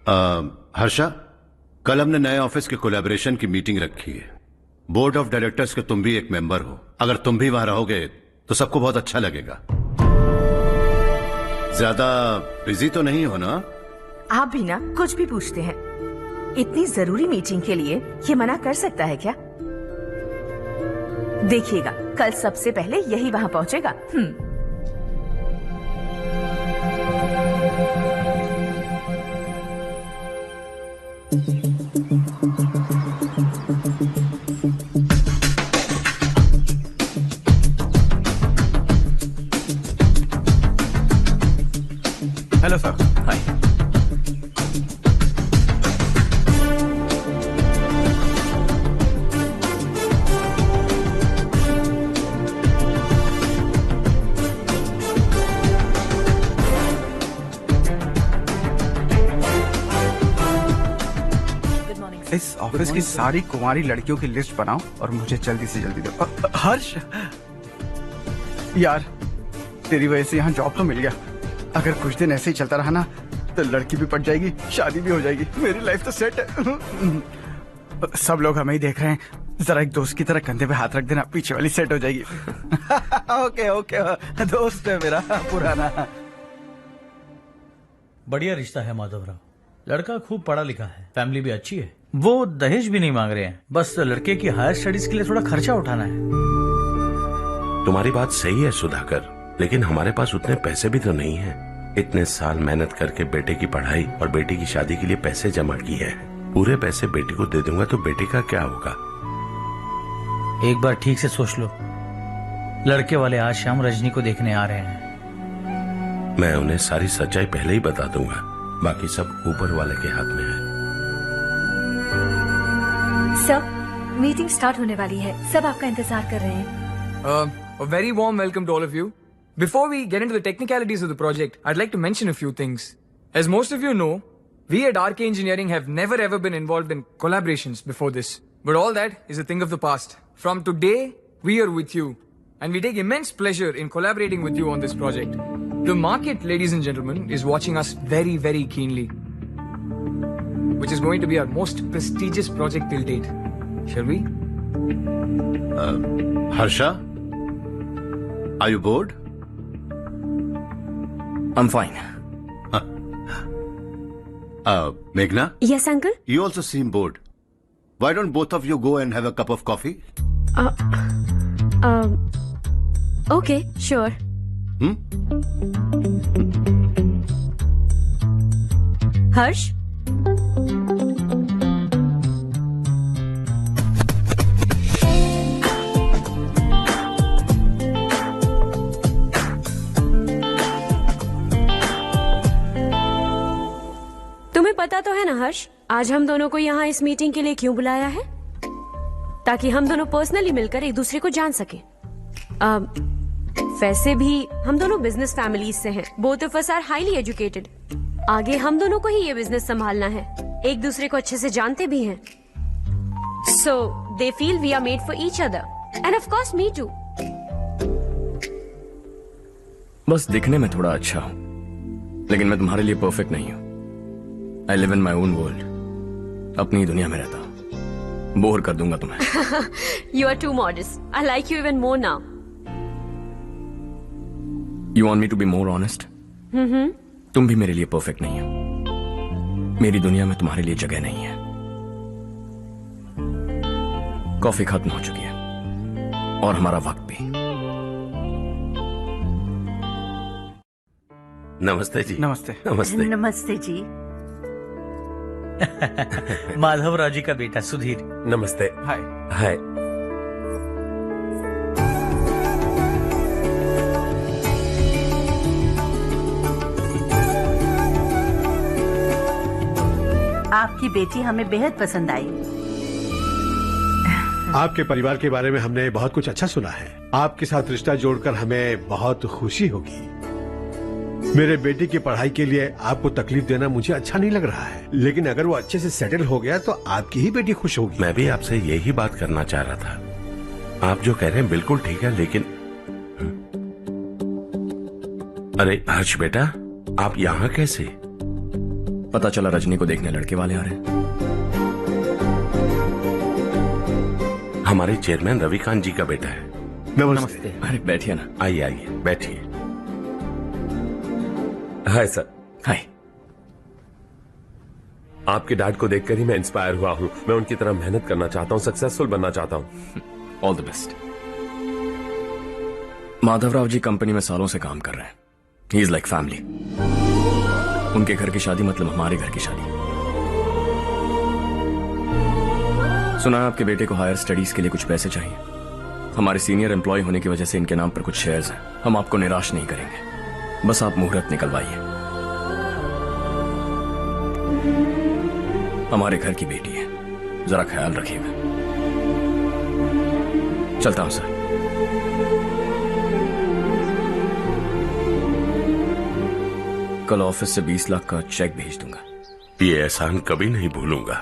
हर्षा, कल हमने नए ऑफिस के कोलैबोरेशन की मीटिंग रखी है। बोर्ड ऑफ डायरेक्टर्स के तुम भी एक मेंबर हो। अगर तुम भी वहां रहोगे तो सबको बहुत अच्छा लगेगा। ज्यादा बिजी तो नहीं हो ना? आप भी ना कुछ भी पूछते हैं। इतनी जरूरी मीटिंग के लिए ये मना कर सकता है क्या? देखिएगा, कल सबसे पहले यही वहां पहुंचेगा। Hello sir. हाय। इस ऑफिस की सारी कुंवारी लड़कियों की लिस्ट बनाओ और मुझे जल्दी से जल्दी दो। हर्ष यार, तेरी वजह से यहाँ जॉब तो मिल गया। अगर कुछ दिन ऐसे ही चलता रहा ना तो लड़की भी पट जाएगी, शादी भी हो जाएगी, मेरी लाइफ तो सेट है। सब लोग हमें ही देख रहे हैं, जरा एक दोस्त की तरह कंधे पे हाथ रख देना, पीछे वाली सेट हो जाएगी। ओके ओके, दोस्त है मेरा पुराना। बढ़िया रिश्ता है माधवराव। लड़का खूब पढ़ा लिखा है, फैमिली भी अच्छी है। वो दहेज भी नहीं मांग रहे हैं, बस लड़के की हायर स्टडीज के लिए थोड़ा खर्चा उठाना है। तुम्हारी बात सही है सुधाकर, लेकिन हमारे पास उतने पैसे भी तो नहीं है। इतने साल मेहनत करके बेटे की पढ़ाई और बेटी की शादी के लिए पैसे जमा किए हैं। पूरे पैसे बेटी को दे दूंगा तो बेटे का क्या होगा? एक बार ठीक से सोच लो। लड़के वाले आज शाम रजनी को देखने आ रहे हैं। मैं उन्हें सारी सच्चाई पहले ही बता दूंगा, बाकी सब ऊपर वाले के हाथ में है। सर, मीटिंग स्टार्ट होने वाली है, सब आपका इंतजार कर रहे हैं। A very warm welcome to all of you. Before we get into the technicalities of the project, I'd like to mention a few things. As most of you know, we at RK Engineering have never ever been involved in collaborations before this. But all that is a thing of the past. From today, we are with you. And we take immense pleasure in collaborating with you on this project. The market, ladies and gentlemen, is watching us very, very keenly. Which is going to be our most prestigious project till date. Shall we? Harsha? Are you bored? I'm fine. Meghna? Yes, uncle. You also seem bored. Why don't both of you go and have a cup of coffee? Okay, sure. Harsh? तुम्हें पता तो है ना हर्ष, आज हम दोनों को यहाँ इस मीटिंग के लिए क्यों बुलाया है? ताकि हम दोनों पर्सनली मिलकर एक दूसरे को जान सके। वैसे भी हम दोनों बिजनेस फैमिलीज से हैं। Both of us are highly educated. आगे हम दोनों को ही ये बिजनेस संभालना है। एक दूसरे को अच्छे से जानते भी हैं। So they feel we are made for each other and of course me too. बस दिखने में थोड़ा अच्छा हूँ, लेकिन मैं तुम्हारे लिए परफेक्ट नहीं हूँ। I live in my own world. अपनी दुनिया में रहता हूँ। बोर कर दूंगा तुम्हें। You are too modest. I like you even more now. You want me to be more honest? तुम भी मेरे लिए परफेक्ट नहीं हो। मेरी दुनिया में तुम्हारे लिए जगह नहीं है। कॉफी खत्म हो चुकी है और हमारा वक्त भी। नमस्ते जी। नमस्ते। नमस्ते। नमस्ते जी। माधवराव जी का बेटा सुधीर। नमस्ते। हाय। हाय। आपकी बेटी हमें बेहद पसंद आई। आपके परिवार के बारे में हमने बहुत कुछ अच्छा सुना है। आपके साथ रिश्ता जोड़कर हमें बहुत खुशी होगी। मेरे बेटे की पढ़ाई के लिए आपको तकलीफ देना मुझे अच्छा नहीं लग रहा है, लेकिन अगर वो अच्छे से सेटल हो गया तो आपकी ही बेटी खुश होगी। मैं भी आपसे यही बात करना चाह रहा था। आप जो कह रहे हैं बिल्कुल ठीक है, लेकिन अरे हर्ष बेटा, आप यहाँ कैसे? पता चला रजनी को देखने लड़के वाले आ रहे हैं। हमारे चेयरमैन रविकांत जी का बेटा है। नमस्ते। अरे बैठिए ना। आइए आइए बैठिए। Hi sir. हाय। आपके डैड को देखकर ही मैं इंस्पायर हुआ हूँ। मैं उनकी तरह मेहनत करना चाहता हूँ, सक्सेसफुल बनना चाहता हूँ। All the best. Madhavrao ji company में सालों से काम कर रहे हैं। He is like family. उनके घर की शादी मतलब हमारे घर की शादी। सुना है आपके बेटे को हायर स्टडीज के लिए कुछ पैसे चाहिए। हमारे सीनियर एम्प्लॉय होने की वजह से इनके नाम पर कुछ शेयर्स हैं। हम आपको निराश नहीं करेंगे, बस आप मुहूर्त निकलवाइए। हमारे घर की बेटी है, जरा ख्याल रखिएगा। चलता हूं सर। कल ऑफिस से 20 लाख का चेक भेज दूंगा। ये एहसान कभी नहीं भूलूंगा।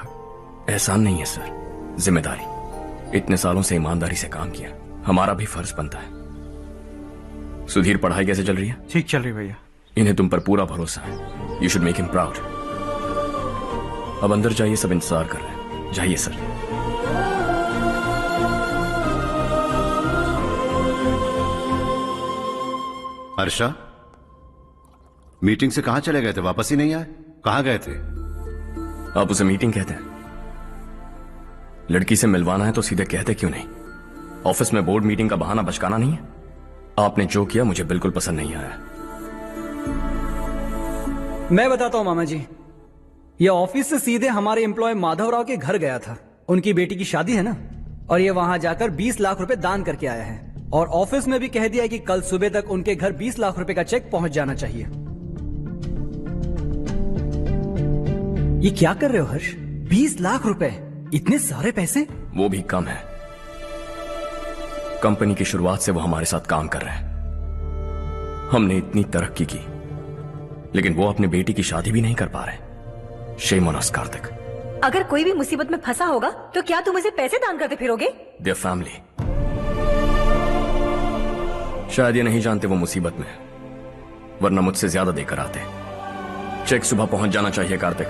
एहसान नहीं है सर, जिम्मेदारी। इतने सालों से ईमानदारी से काम किया, हमारा भी फर्ज बनता है। सुधीर, पढ़ाई कैसे चल रही है? ठीक चल रही भैया। इन्हें तुम पर पूरा भरोसा है। You should make him proud. अब अंदर जाइए, सब इंतजार कर रहे हैं। जाइए सर। हर्षा, मीटिंग से कहां चले गए थे? वापस ही नहीं आए? कहां गए थे? आप उसे मीटिंग कहते हैं? लड़की से मिलवाना है तो सीधे कहते क्यों नहीं? ऑफिस में बोर्ड मीटिंग का बहाना बचकाना नहीं है। आपने जो किया मुझे बिल्कुल पसंद नहीं आया। मैं बताता हूं मामा जी, यह ऑफिस से सीधे हमारे एम्प्लॉय माधवराव के घर गया था। उनकी बेटी की शादी है ना, और ये वहां जाकर 20 लाख रुपए दान करके आया है। और ऑफिस में भी कह दिया कि कल सुबह तक उनके घर 20 लाख रुपए का चेक पहुंच जाना चाहिए। ये क्या कर रहे हो हर्ष? 20 लाख रुपए, इतने सारे पैसे? वो भी कम है। कंपनी की शुरुआत से वो हमारे साथ काम कर रहे हैं। हमने इतनी तरक्की की, लेकिन वो अपने बेटी की शादी भी नहीं कर पा रहे। Shame on us Kartik. अगर कोई भी मुसीबत में फंसा होगा तो क्या तुम उसे पैसे दान करते फिरोगे? Their family. शायद ये नहीं जानते वो मुसीबत में, वरना मुझसे ज्यादा देकर आते। चेक सुबह पहुंच जाना चाहिए कार्तिक।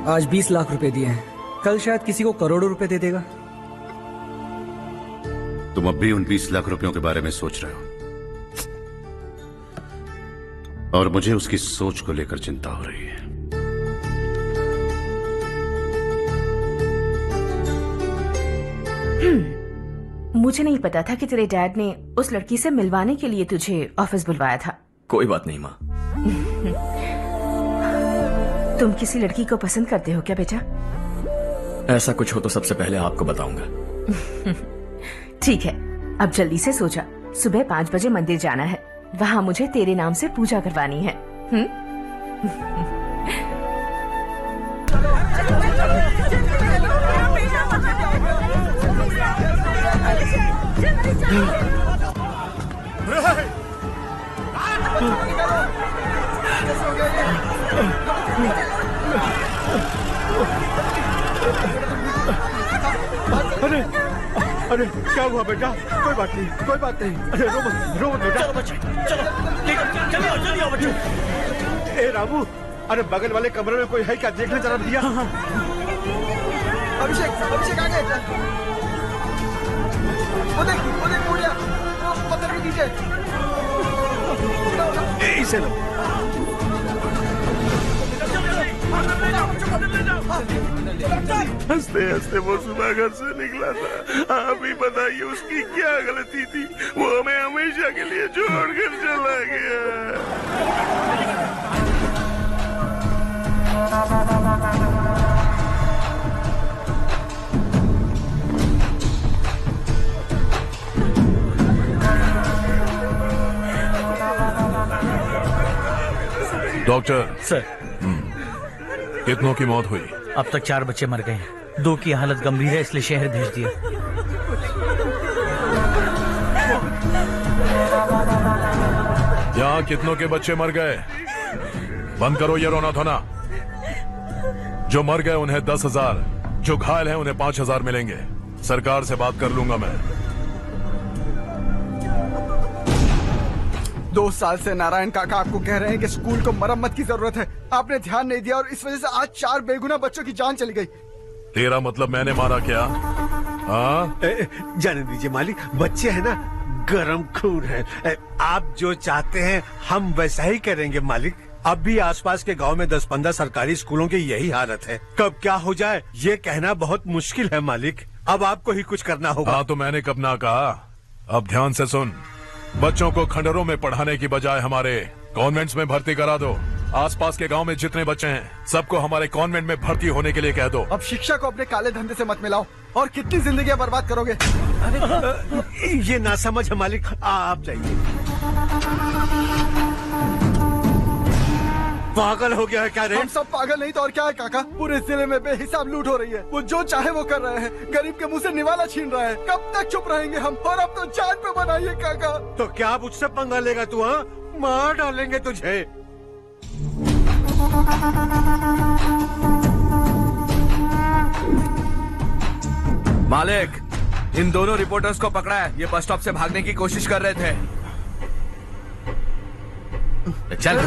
आज 20 लाख रुपए दिए हैं, कल शायद किसी को करोड़ों रुपए दे देगा। तुम अब भी उन 20 लाख रुपयों के बारे में सोच रहे हो, और मुझे उसकी सोच को लेकर चिंता हो रही है। मुझे नहीं पता था कि तेरे डैड ने उस लड़की से मिलवाने के लिए तुझे ऑफिस बुलवाया था। कोई बात नहीं माँ। तुम किसी लड़की को पसंद करते हो क्या बेटा? ऐसा कुछ हो तो सबसे पहले आपको बताऊंगा। ठीक है, अब जल्दी से सो जा। सुबह 5 बजे मंदिर जाना है, वहाँ मुझे तेरे नाम से पूजा करवानी है। अरे अरे क्या हुआ बेटा? कोई बात नहीं, कोई बात नहीं। अरे रो मत बेटा। चलो बच्चे, चलो जल्दी आओ बच्चों। ए रामू, अरे बगल वाले कमरे में कोई है क्या? देखने जरा दिया। अभिषेक आ गए। वो देख मुड़िया, वो पत्थर के नीचे। इसे लो। हंसते हंसते वो सुबह घर से निकला था। आप ही बताइए उसकी क्या गलती थी? वो हमें हमेशा के लिए छोड़कर चला गया। डॉक्टर सर, कितनों की मौत हुई? अब तक 4 बच्चे मर गए हैं, 2 की हालत गंभीर है, इसलिए शहर भेज दिया। यहाँ कितनों के बच्चे मर गए? बंद करो ये रोना धोना। जो मर गए उन्हें 10,000, जो घायल हैं उन्हें 5,000 मिलेंगे। सरकार से बात कर लूंगा मैं। 2 साल से नारायण काका आपको कह रहे हैं कि स्कूल को मरम्मत की जरूरत है। आपने ध्यान नहीं दिया और इस वजह से आज 4 बेगुनाह बच्चों की जान चली गई। तेरा मतलब मैंने मारा क्या? हाँ, जाने दीजिए मालिक, बच्चे हैं ना, गरम खून है। आप जो चाहते हैं हम वैसा ही करेंगे मालिक। अब भी आसपास के गांव में 10-15 सरकारी स्कूलों की यही हालत है। कब क्या हो जाए ये कहना बहुत मुश्किल है मालिक। अब आपको ही कुछ करना होगा। हाँ तो मैंने कब ना कहा। अब ध्यान से सुन, बच्चों को खंडरों में पढ़ाने की बजाय हमारे कॉन्वेंट्स में भर्ती करा दो। आसपास के गांव में जितने बच्चे हैं सबको हमारे कॉन्वेंट में भर्ती होने के लिए कह दो। अब शिक्षा को अपने काले धंधे से मत मिलाओ। और कितनी जिंदगियां बर्बाद करोगे? ये ना समझ है मालिक, आप जाइए। पागल हो गया है क्या रे? हम सब पागल नहीं तो और क्या है काका। पूरे जिले में बेहिसाब लूट हो रही है। वो जो चाहे वो कर रहे हैं। गरीब के मुंह से निवाला छीन रहा है। कब तक चुप रहेंगे हम? और अब तो जान पे बनाइए काका। तो क्या मुझसे पंगा लेगा तू? हाँ, मार डालेंगे तुझे। मालिक, इन दोनों रिपोर्टर्स को पकड़ा है। ये बस स्टॉप से भागने की कोशिश कर रहे थे। चल।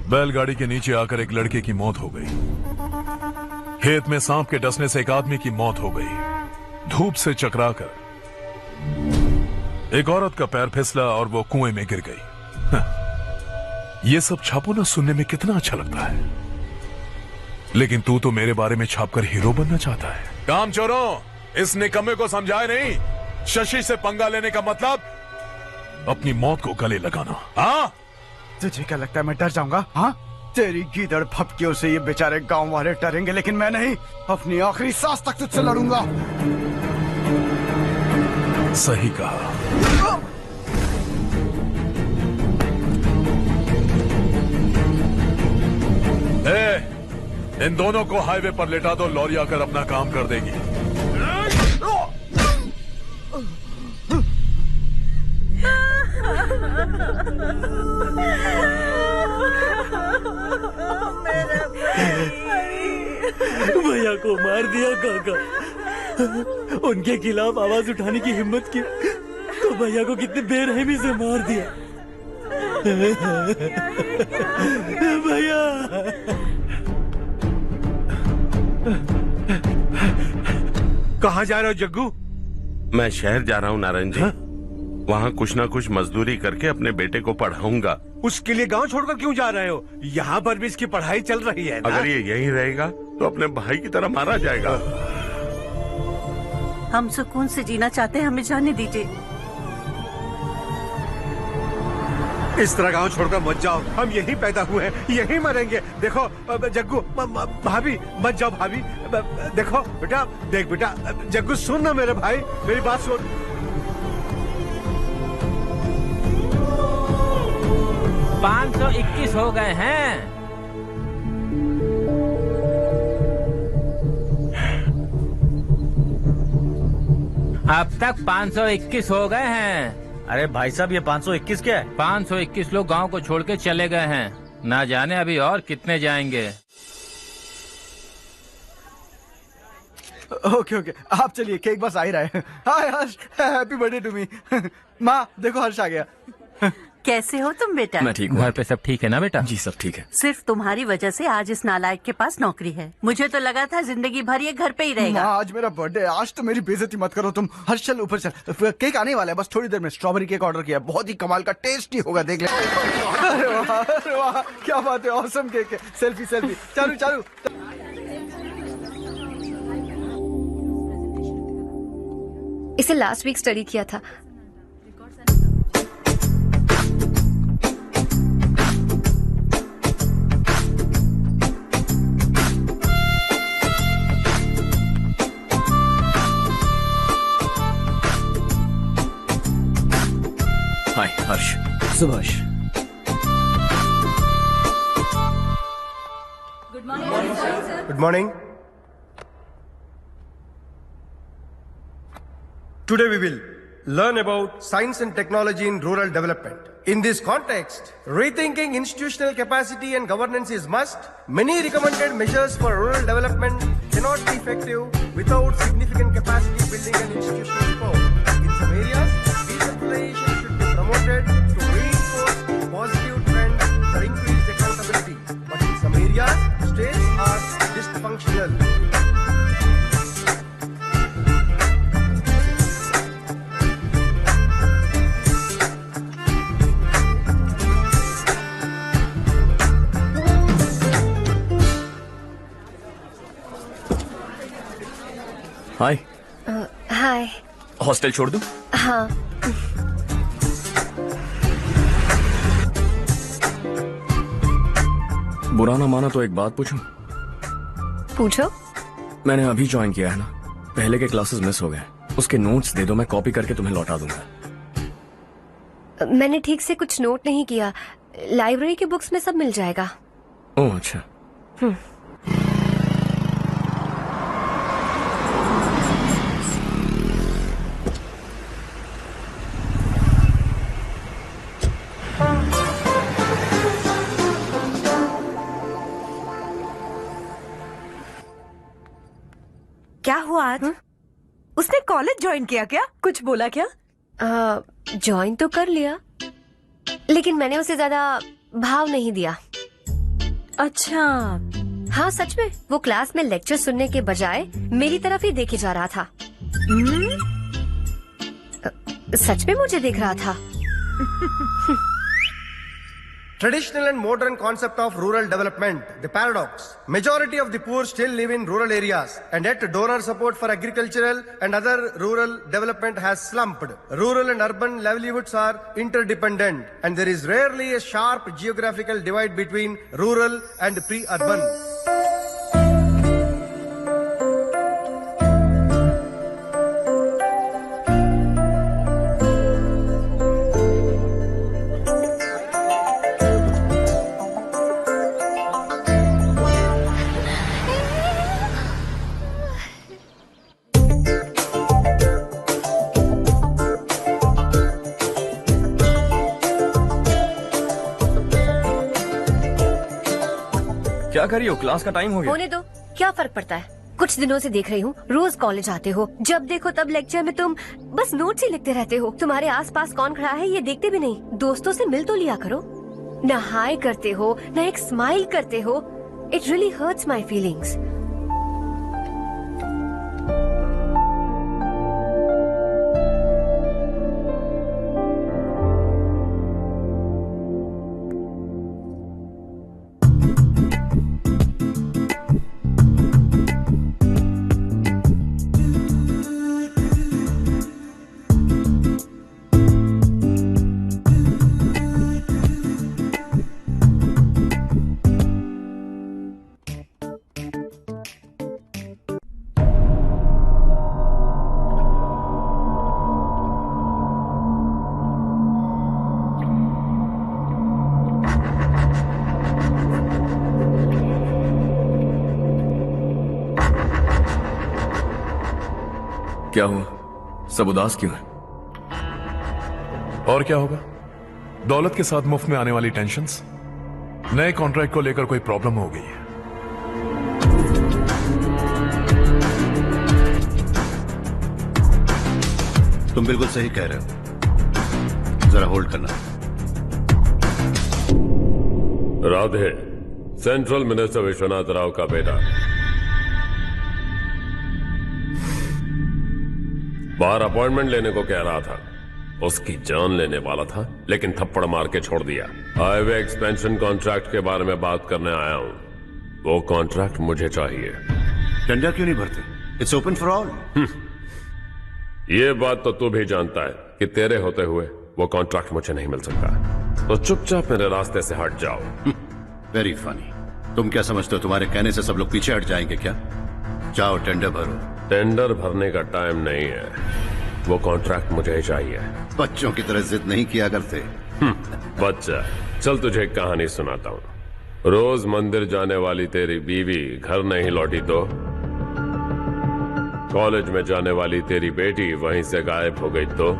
बैलगाड़ी के नीचे आकर एक लड़के की मौत हो गई। खेत में सांप के डसने से एक आदमी की मौत हो गई। धूप से चकराकर एक औरत का पैर फिसला और वो कुएं में गिर गई। ये सब छापो ना सुनने में कितना अच्छा लगता है, लेकिन तू तो मेरे बारे में छापकर हीरो बनना चाहता है। काम चोरों, इस निकम्मे को समझाए नहीं। शशि से पंगा लेने का मतलब अपनी मौत को गले लगाना। हाँ, तुझे क्या लगता है मैं डर जाऊंगा? हाँ, तेरी गीदड़ फपकियों से ये बेचारे गांव वाले डरेंगे, लेकिन मैं नहीं। अपनी आखिरी सांस तक तुझसे लड़ूंगा। सही कहा। इन दोनों को हाईवे पर लेटा दो। लॉरी आकर अपना काम कर देगी। भैया को मार दिया काका। उनके खिलाफ आवाज उठाने की हिम्मत की तो भैया को कितने बेरहमी से मार दिया। भैया कहाँ जा रहे हो जग्गू? मैं शहर जा रहा हूँ नारायण जी। वहाँ कुछ ना कुछ मजदूरी करके अपने बेटे को पढ़ाऊंगा। उसके लिए गांव छोड़कर क्यों जा रहे हो? यहाँ पर भी इसकी पढ़ाई चल रही है ना? अगर ये यहीं रहेगा तो अपने भाई की तरह मारा जाएगा। हम सुकून से जीना चाहते हैं, हमें जाने दीजिए। इस तरह गांव छोड़कर मत जाओ। हम यहीं पैदा हुए हैं, यहीं मरेंगे। देखो जग्गू, भाभी मत जाओ। भाभी देखो बेटा, देख बेटा, जग्गू सुन ना मेरे भाई, मेरी बात सुन। 521 हो गए हैं। अब तक 521 हो गए हैं। अरे भाई साहब, ये 521 क्या है? 521 लोग गांव को छोड़ के चले गए हैं। ना जाने अभी और कितने जाएंगे। ओके ओके, आप चलिए, केक बस आ ही रहा है। हाय हर्ष, हैप्पी बर्थडे टू मी। माँ देखो, हर्ष आ गया। कैसे हो तुम बेटा? मैं ठीक हूँ। घर पे सब ठीक है ना बेटा? जी सब ठीक है। सिर्फ तुम्हारी वजह से आज इस नालायक के पास नौकरी है। मुझे तो लगा था जिंदगी भर ये घर पे ही रहेगा। आज मेरा बर्थडे, आज तो मेरी बेइज्जती मत करो तुम। हर्ष चल ऊपर चल, केक आने वाला है बस थोड़ी देर में। स्ट्रॉबेरी केक ऑर्डर किया, बहुत ही कमाल का टेस्टी होगा, देख ले। अरे वाह, अरे वाह, क्या बात है, ऑसम केक है। सेल्फी सेल्फी, चालू चालू। इसे लास्ट वीक स्टडी किया था। Hi Harsh. Subhash. Good morning. Today we will learn about science and technology in rural development. In this context, rethinking institutional capacity and governance is must. Many recommended measures for rural development cannot be effective without significant capacity building and institutional support. In some areas, decentralization should be promoted to reinforce positive trends for increased accountability. But in some areas, states are dysfunctional. Hi. Hi. Hostel छोड़ दूं? हाँ। बुरा ना माना तो एक बात पूछूं? पूछो। मैंने अभी ज्वाइन किया है ना, पहले के क्लासेस मिस हो गए। उसके नोट्स दे दो, मैं कॉपी करके तुम्हें लौटा दूंगा। मैंने ठीक से कुछ नोट नहीं किया, लाइब्रेरी के बुक्स में सब मिल जाएगा। ओह अच्छा। क्या हुआ आज? उसने कॉलेज ज्वाइन किया क्या? कुछ बोला क्या? ज्वाइन तो कर लिया, लेकिन मैंने उसे ज्यादा भाव नहीं दिया। अच्छा। हाँ सच में, वो क्लास में लेक्चर सुनने के बजाय मेरी तरफ ही देखे जा रहा था। सच में मुझे देख रहा था। Traditional and modern concept of rural development, the paradox. Majority of the poor still live in rural areas, and yet donor support for agricultural and other rural development has slumped. Rural and urban livelihoods are interdependent, and there is rarely a sharp geographical divide between rural and pre-urban. क्या कर रही हो? Class का time हो गया। होने दो, क्या फर्क पड़ता है? कुछ दिनों से देख रही हूँ, रोज कॉलेज आते हो, जब देखो तब लेक्चर में तुम बस नोट्स ही लिखते रहते हो। तुम्हारे आसपास कौन खड़ा है ये देखते भी नहीं। दोस्तों से मिल तो लिया करो। न हाय करते हो, न एक स्माइल करते हो। It really hurts my feelings. क्या हुआ? सब उदास क्यों है? और क्या होगा? दौलत के साथ मुफ्त में आने वाली टेंशन्स। नए कॉन्ट्रैक्ट को लेकर कोई प्रॉब्लम हो गई है। तुम बिल्कुल सही कह रहे हो, जरा होल्ड करना। राधे, सेंट्रल मिनिस्टर विश्वनाथ राव का बेटा। बाहर अपॉइंटमेंट लेने को कह रहा था, उसकी जान लेने वाला था, लेकिन थप्पड़ मार के छोड़ दिया। हाईवे एक्सपेंशन कॉन्ट्रैक्ट के बारे में बात करने आया हूं। वो कॉन्ट्रैक्ट मुझे चाहिए। टेंडर क्यों नहीं भरते? It's open for all. ये बात तो तू भी जानता है कि तेरे होते हुए वो कॉन्ट्रैक्ट मुझे नहीं मिल सकता, तो चुपचाप मेरे रास्ते से हट जाओ। Very funny. तुम क्या समझते हो तुम्हारे कहने से सब लोग पीछे हट जाएंगे क्या? जाओ टेंडर भरो। टेंडर भरने का टाइम नहीं है, वो कॉन्ट्रैक्ट मुझे चाहिए। बच्चों की तरह जिद नहीं किया करते। बच्चा, चल तुझे एक कहानी सुनाता हूँ। रोज मंदिर जाने वाली तेरी बीवी घर नहीं लौटी तो कॉलेज में जाने वाली तेरी बेटी वहीं से गायब हो गई तो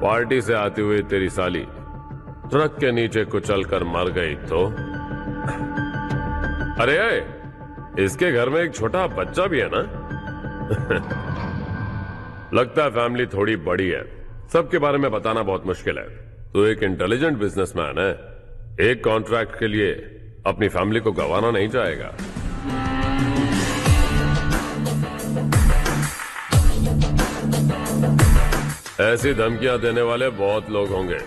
पार्टी से आती हुई तेरी साली ट्रक के नीचे कुचल कर मर गई तो? अरे इसके घर में एक छोटा बच्चा भी है ना? लगता है फैमिली थोड़ी बड़ी है, सबके बारे में बताना बहुत मुश्किल है। तू एक इंटेलिजेंट बिजनेसमैन है, एक कॉन्ट्रैक्ट के लिए अपनी फैमिली को गंवाना नहीं चाहेगा। ऐसी धमकियां देने वाले बहुत लोग होंगे,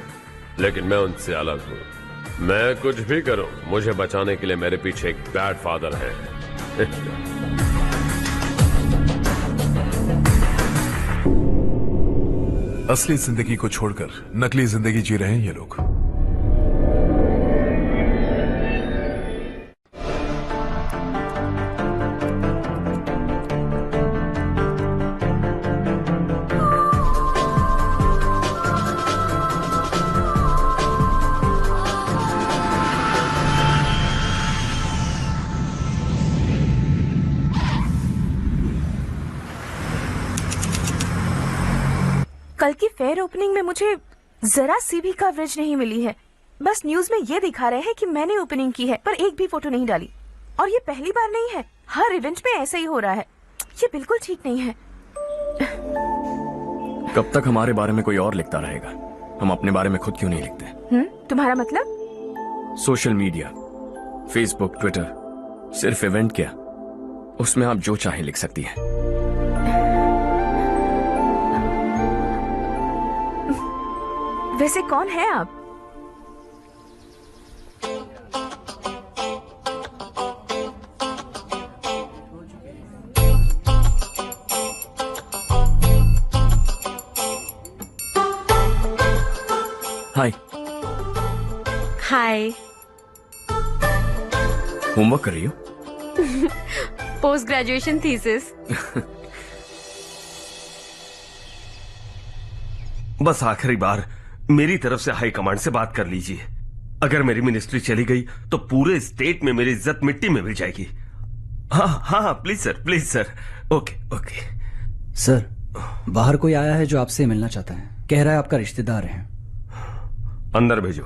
लेकिन मैं उनसे अलग हूं। मैं कुछ भी करूं, मुझे बचाने के लिए मेरे पीछे एक बैड फादर है। असली जिंदगी को छोड़कर नकली जिंदगी जी रहे हैं ये लोग। कल की फेयर ओपनिंग में मुझे जरा सी भी कवरेज नहीं मिली है। बस न्यूज में ये दिखा रहे हैं कि मैंने ओपनिंग की है, पर एक भी फोटो नहीं डाली। और ये पहली बार नहीं है, हर इवेंट में ऐसा ही हो रहा है। ये बिल्कुल ठीक नहीं है। कब तक हमारे बारे में कोई और लिखता रहेगा? हम अपने बारे में खुद क्यों नहीं लिखते? तुम्हारा मतलब? सोशल मीडिया, फेसबुक, ट्विटर, सिर्फ इवेंट क्या, उसमें आप जो चाहे लिख सकती हैं। वैसे कौन है आप? हाय। हाय। होमवर्क कर रही हो? Post graduation thesis. बस आखिरी बार मेरी तरफ से हाई कमांड से बात कर लीजिए। अगर मेरी मिनिस्ट्री चली गई तो पूरे स्टेट में मेरी इज्जत मिट्टी में मिल जाएगी। हाँ हाँ please sir, please sir. Okay okay sir, बाहर कोई आया है जो आपसे मिलना चाहता है। कह रहा है आपका रिश्तेदार है। अंदर भेजो।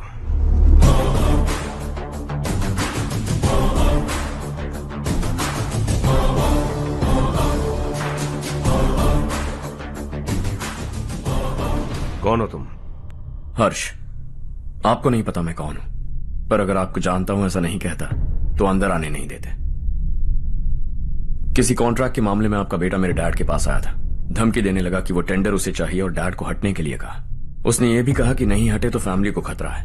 कौन हो तुम? हर्ष। आपको नहीं पता मैं कौन हूं, पर अगर आपको जानता हूं ऐसा नहीं कहता तो अंदर आने नहीं देते। किसी कॉन्ट्रैक्ट के मामले में आपका बेटा मेरे डैड के पास आया था। धमकी देने लगा कि वो टेंडर उसे चाहिए और डैड को हटने के लिए कहा। उसने ये भी कहा कि नहीं हटे तो फैमिली को खतरा है।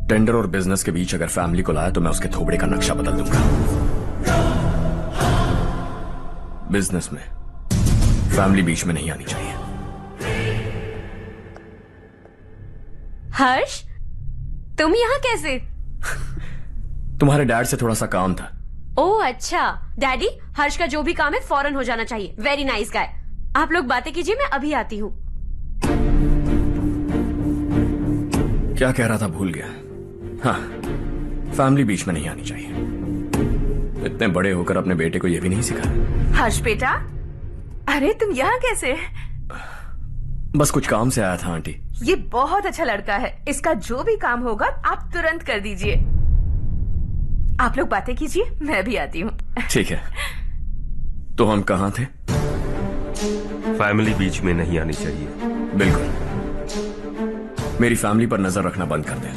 टेंडर और बिजनेस के बीच अगर फैमिली को लाया तो मैं उसके थोबड़े का नक्शा बदल दूंगा। बिजनेस में फैमिली बीच में नहीं आनी चाहिए। हर्ष, तुम यहाँ कैसे? तुम्हारे डैड से थोड़ा सा काम था। ओह अच्छा। डैडी, हर्ष का जो भी काम है फौरन हो जाना चाहिए। Very nice guy. आप लोग बातें कीजिए, मैं अभी आती हूँ। क्या कह रहा था भूल गया। हाँ, फैमिली बीच में नहीं आनी चाहिए। इतने बड़े होकर अपने बेटे को यह भी नहीं सिखाया। हर्ष बेटा, अरे तुम यहाँ कैसे? बस कुछ काम से आया था आंटी। ये बहुत अच्छा लड़का है। इसका जो भी काम होगा आप तुरंत कर दीजिए। आप लोग बातें कीजिए, मैं भी आती हूँ। ठीक है। तो हम कहाँ थे? फैमिली बीच में नहीं आनी चाहिए। बिल्कुल। मेरी फैमिली पर नजर रखना बंद कर दे।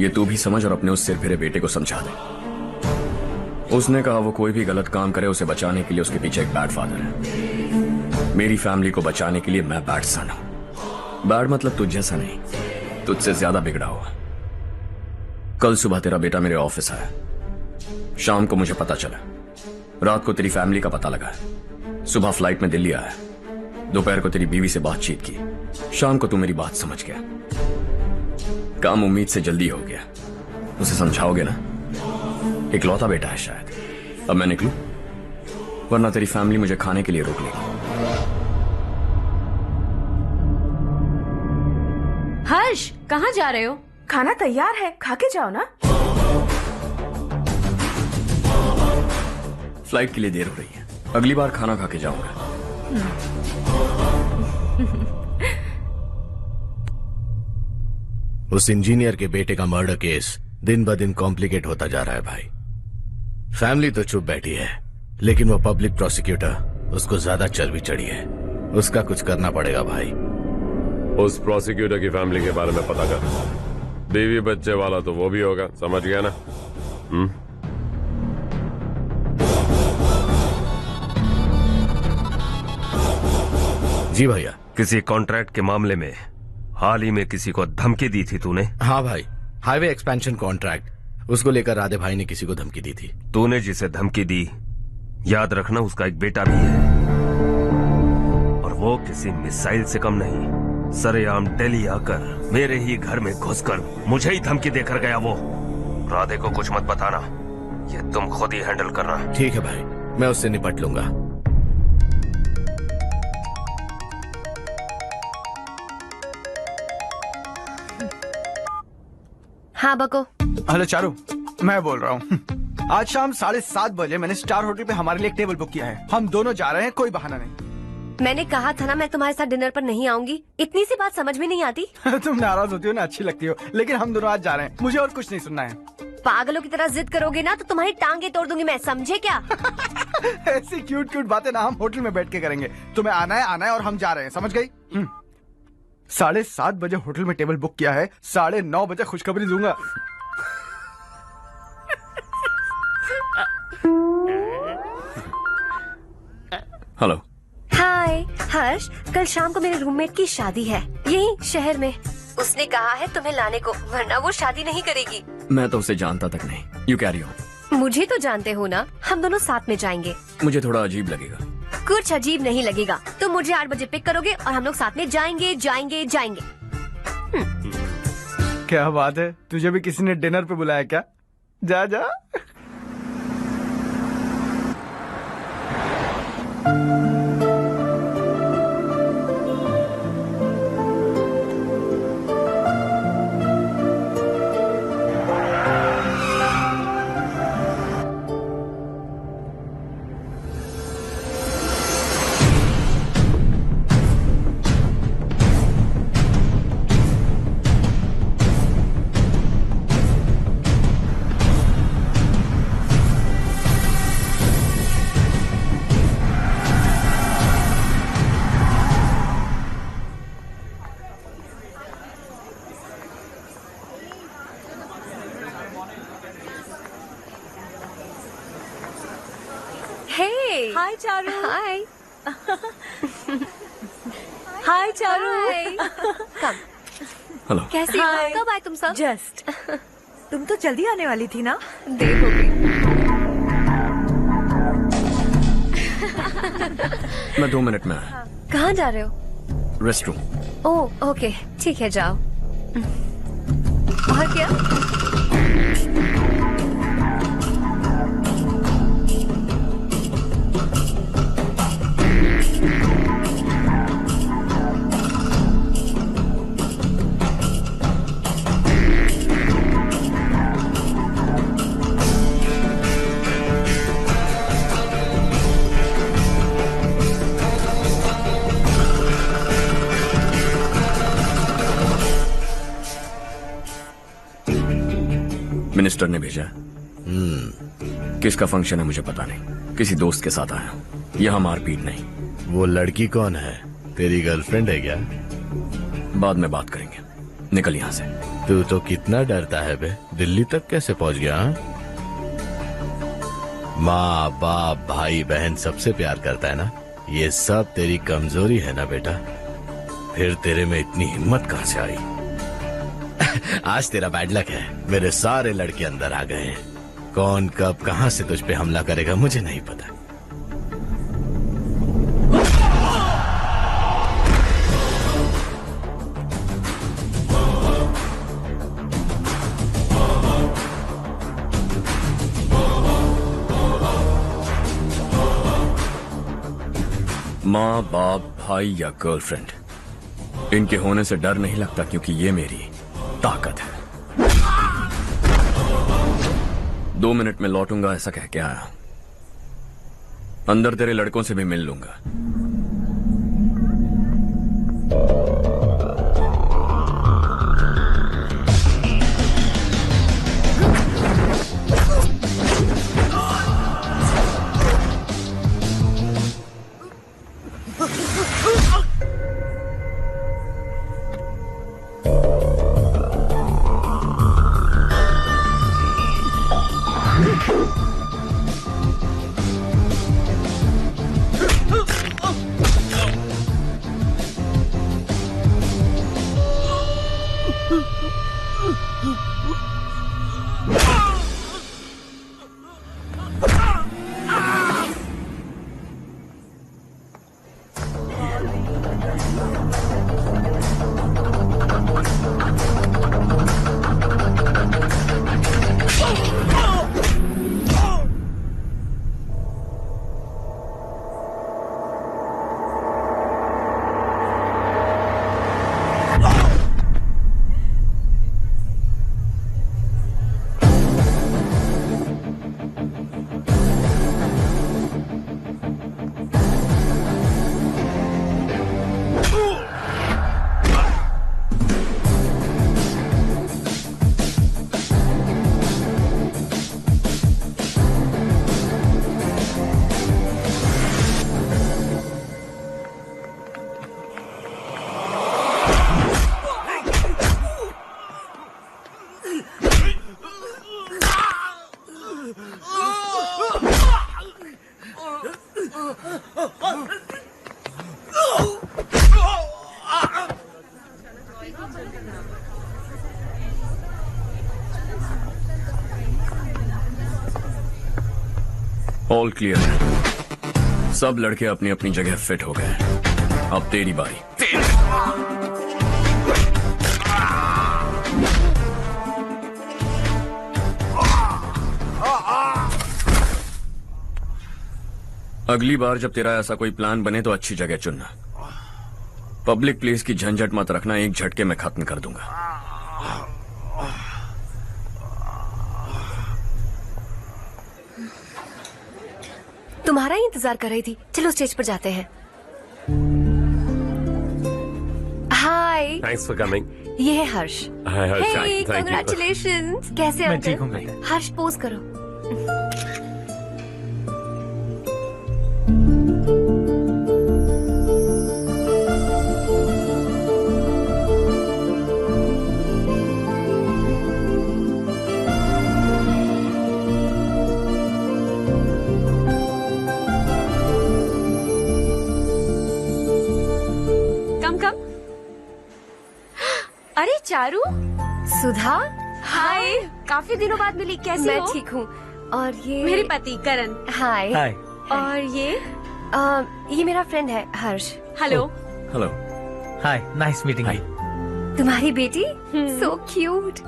ये तू भी समझ और अपने उस सिर फिरे बेटे को समझा दे। उसने कहा वो कोई भी गलत काम करे उसे बचाने के लिए उसके पीछे एक बैड फादर है। मेरी फैमिली को बचाने के लिए मैं बैड सन हूं। बैड मतलब तुझ जैसा नहीं, तुझसे ज्यादा बिगड़ा हुआ। कल सुबह तेरा बेटा मेरे ऑफिस आया। शाम को मुझे पता चला। रात को तेरी फैमिली का पता लगा। सुबह फ्लाइट में दिल्ली आया। दोपहर को तेरी बीवी से बातचीत की। शाम को तू मेरी बात समझ गया। काम उम्मीद से जल्दी हो गया। उसे समझाओगे ना? इकलौता बेटा है शायद। अब मैं निकलूं, वरना तेरी फैमिली मुझे खाने के लिए रोक लेगी। हर्ष, कहाँ जा रहे हो? खाना तैयार है, खा के जाओ ना। फ्लाइट के लिए देर हो रही है। अगली बार खाना खा के जाऊंगा। उस इंजीनियर के बेटे का मर्डर केस दिन ब दिन कॉम्प्लिकेट होता जा रहा है भाई। फैमिली तो चुप बैठी है, लेकिन वो पब्लिक प्रोसिक्यूटर उसको ज्यादा चर्बी चढ़ी है। उसका कुछ करना पड़ेगा भाई। उस प्रोसिक्यूटर की फैमिली के बारे में पता कर। बीवी बच्चे वाला तो वो भी होगा, समझ गया ना? जी भैया। किसी कॉन्ट्रैक्ट के मामले में हाल ही में किसी को धमकी दी थी तूने? हाँ भाई, हाईवे एक्सपेंशन कॉन्ट्रैक्ट, उसको लेकर राधे भाई ने किसी को धमकी दी थी। तूने जिसे धमकी दी, याद रखना उसका एक बेटा भी है, और वो किसी मिसाइल से कम नहीं। सरेआम दिल्ली आकर मेरे ही घर में घुसकर मुझे ही धमकी देकर गया वो। राधे को कुछ मत बताना, ये तुम खुद ही हैंडल करना। ठीक है भाई, मैं उससे निपट लूंगा। हाँ बको। हेलो चारू, मैं बोल रहा हूँ। आज शाम 7:30 बजे मैंने स्टार होटल पे हमारे लिए एक टेबल बुक किया है। हम दोनों जा रहे हैं, कोई बहाना नहीं। मैंने कहा था ना मैं तुम्हारे साथ डिनर पर नहीं आऊंगी। इतनी सी बात समझ में नहीं आती? तुम नाराज होती हो ना, अच्छी लगती हो, लेकिन हम दोनों आज जा रहे हैं, मुझे और कुछ नहीं सुनना है। पागलों की तरह जिद करोगे ना तो तुम्हारी टांगे तोड़ दूंगी मैं, समझे क्या? ऐसी क्यूट क्यूट बातें ना हम होटल में बैठ के करेंगे। तुम्हें आना है और हम जा रहे हैं, समझ गई? 7:30 बजे होटल में टेबल बुक किया है, 9:30 बजे खुशखबरी दूंगा। हेलो। हाय हर्ष, कल शाम को मेरे रूममेट की शादी है यही शहर में। उसने कहा है तुम्हें लाने को, वरना वो शादी नहीं करेगी। मैं तो उसे जानता तक नहीं। You carry on. मुझे तो जानते हो ना, हम दोनों साथ में जाएंगे। मुझे थोड़ा अजीब लगेगा। कुछ अजीब नहीं लगेगा। तुम मुझे 8 बजे पिक करोगे और हम लोग साथ में जाएंगे जाएंगे जाएंगे। क्या बात है, तुझे भी किसी ने डिनर पे बुलाया क्या? जा जा। हाय चारू। हाय। हाय चारू। कम। हेलो। कैसी हो? कब आए तुम सब? जस्ट। तुम तो जल्दी आने वाली थी ना? देर हो गई। मैं 2 मिनट में आया। कहाँ जा रहे हो? रेस्टरूम। ओह ओके, ठीक है जाओ। और क्या? मिनिस्टर ने भेजा। किसका फंक्शन है मुझे पता नहीं, किसी दोस्त के साथ आया हूं। यहाँ मारपीट नहीं। वो लड़की कौन है? तेरी गर्लफ्रेंड है क्या? बाद में बात करेंगे, निकल यहाँ से। तू तो कितना डरता है बे, दिल्ली तक कैसे पहुंच गया? माँ बाप भाई बहन सबसे प्यार करता है ना, ये सब तेरी कमजोरी है ना बेटा। फिर तेरे में इतनी हिम्मत कहाँ से आई? आज तेरा बैड लक है, मेरे सारे लड़के अंदर आ गए हैं। कौन कब कहां से तुझ पे हमला करेगा मुझे नहीं पता। माँ बाप भाई या गर्लफ्रेंड, इनके होने से डर नहीं लगता, क्योंकि ये मेरी ताकत है। 2 मिनट में लौटूंगा ऐसा कह के आया। अंदर तेरे लड़कों से भी मिल लूंगा। ऑल क्लियर है। सब लड़के अपनी अपनी जगह फिट हो गए। अब तेरी बारी। अगली बार जब तेरा ऐसा कोई प्लान बने तो अच्छी जगह चुनना। पब्लिक प्लेस की झंझट मत रखना, एक झटके में खत्म कर दूंगा। तुम्हारा ही इंतजार कर रही थी। चलो स्टेज पर जाते हैं। हाय। Thanks for coming. ये है हर्ष। हाय हर्ष। हे, कांग्रेचुलेशंस। कैसे मैं अंकल? ठीक हूँ बेटा। हर्ष पोज करो। अरे चारू। सुधा। हाय। काफी दिनों बाद मिली, कैसी मैं हो? ठीक हूँ। और ये मेरे पति करण। हाय। हाय। और ये मेरा फ्रेंड है Harsh. Hello. Hello. Hi, nice meeting you. तुम्हारी बेटी सो क्यूट।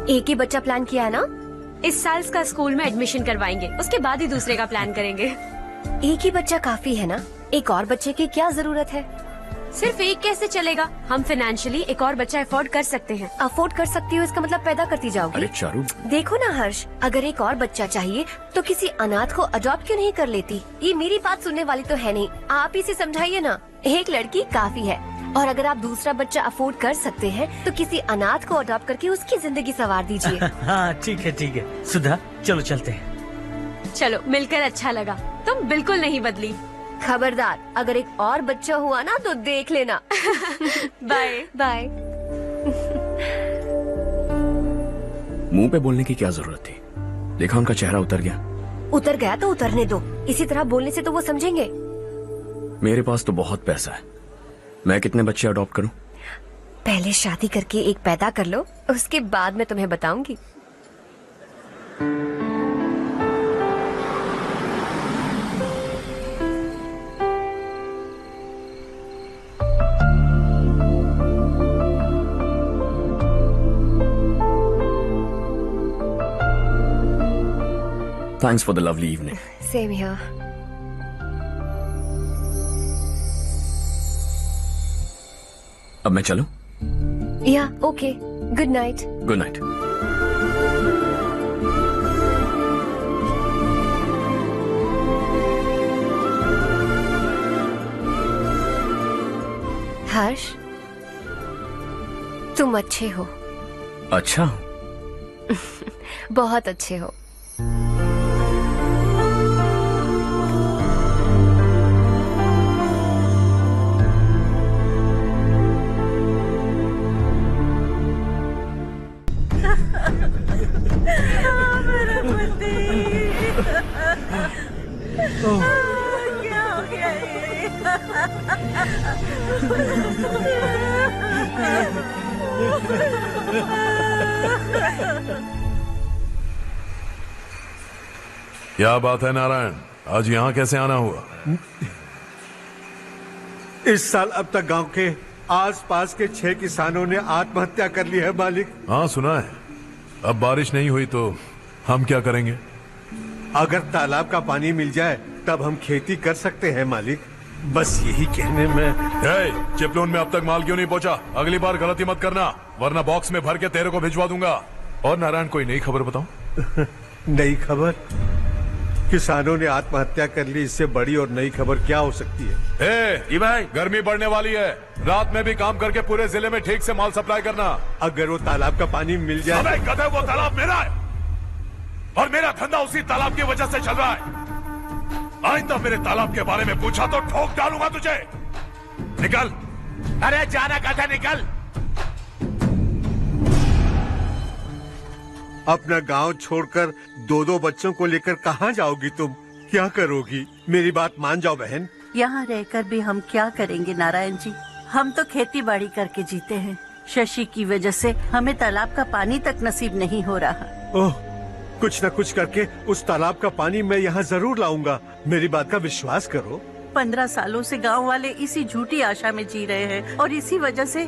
एक ही बच्चा प्लान किया है ना? इस साल का स्कूल में एडमिशन करवाएंगे, उसके बाद ही दूसरे का प्लान करेंगे। एक ही बच्चा काफी है ना? एक और बच्चे की क्या जरूरत है? सिर्फ एक कैसे चलेगा? हम फाइनेंशियली एक और बच्चा अफोर्ड कर सकते हैं। अफोर्ड कर सकती हो इसका मतलब पैदा करती जाओगी। अरे चारू, देखो ना हर्ष, अगर एक और बच्चा चाहिए तो किसी अनाथ को अडॉप्ट क्यों नहीं कर लेती? ये मेरी बात सुनने वाली तो है नहीं, आप इसे समझाइए ना। एक लड़की काफी है, और अगर आप दूसरा बच्चा अफोर्ड कर सकते हैं तो किसी अनाथ को अडॉप्ट करके उसकी जिंदगी संवार दीजिए। हाँ ठीक है। सुधा चलो चलते हैं। चलो, मिलकर अच्छा लगा। तुम बिल्कुल नहीं बदली। खबरदार, अगर एक और बच्चा हुआ ना तो देख लेना। Bye bye. मुंह पे बोलने की क्या जरूरत थी? देखा उनका चेहरा उतर गया। उतर गया तो उतरने दो, इसी तरह बोलने से तो वो समझेंगे। मेरे पास तो बहुत पैसा है, मैं कितने बच्चे अडॉप्ट करूं? पहले शादी करके एक पैदा कर लो, उसके बाद मैं तुम्हें बताऊंगी। Thanks for the lovely evening. Same here. अब मैं चलूं? Yeah, okay. Good night. Good night. हर्ष, तुम अच्छे हो। अच्छा। बहुत अच्छे हो। क्या हो गया ये? क्या बात है नारायण, आज यहाँ कैसे आना हुआ? इस साल अब तक गांव के आसपास के 6 किसानों ने आत्महत्या कर ली है मालिक। हाँ सुना है। अब बारिश नहीं हुई तो हम क्या करेंगे? अगर तालाब का पानी मिल जाए तब हम खेती कर सकते हैं मालिक। बस यही कहने में। चिपलून में अब तक माल क्यों नहीं पहुंचा? अगली बार गलती मत करना, वरना बॉक्स में भर के तेरे को भिजवा दूंगा। और नारायण, कोई नई खबर बताऊं? नई खबर? किसानों ने आत्महत्या कर ली, इससे बड़ी और नई खबर क्या हो सकती है? जी भाई, गर्मी बढ़ने वाली है, रात में भी काम करके पूरे जिले में ठीक से माल सप्लाई करना। अगर वो तालाब का पानी मिल जाए। अबे गधे, वो तालाब मेरा है और मेरा धंधा उसी तालाब की वजह से चल रहा है। आइंदा मेरे तालाब के बारे में पूछा तो ठोक डालूंगा तुझे। निकल। अरे जाना कहता, निकल। अपना गांव छोड़कर 2-2 बच्चों को लेकर कहाँ जाओगी तुम? क्या करोगी? मेरी बात मान जाओ बहन। यहाँ रहकर भी हम क्या करेंगे नारायण जी? हम तो खेती बाड़ी करके जीते हैं। शशि की वजह से हमें तालाब का पानी तक नसीब नहीं हो रहा। ओह, कुछ न कुछ करके उस तालाब का पानी मैं यहाँ जरूर लाऊंगा। मेरी बात का विश्वास करो। 15 सालों से गांव वाले इसी झूठी आशा में जी रहे हैं और इसी वजह से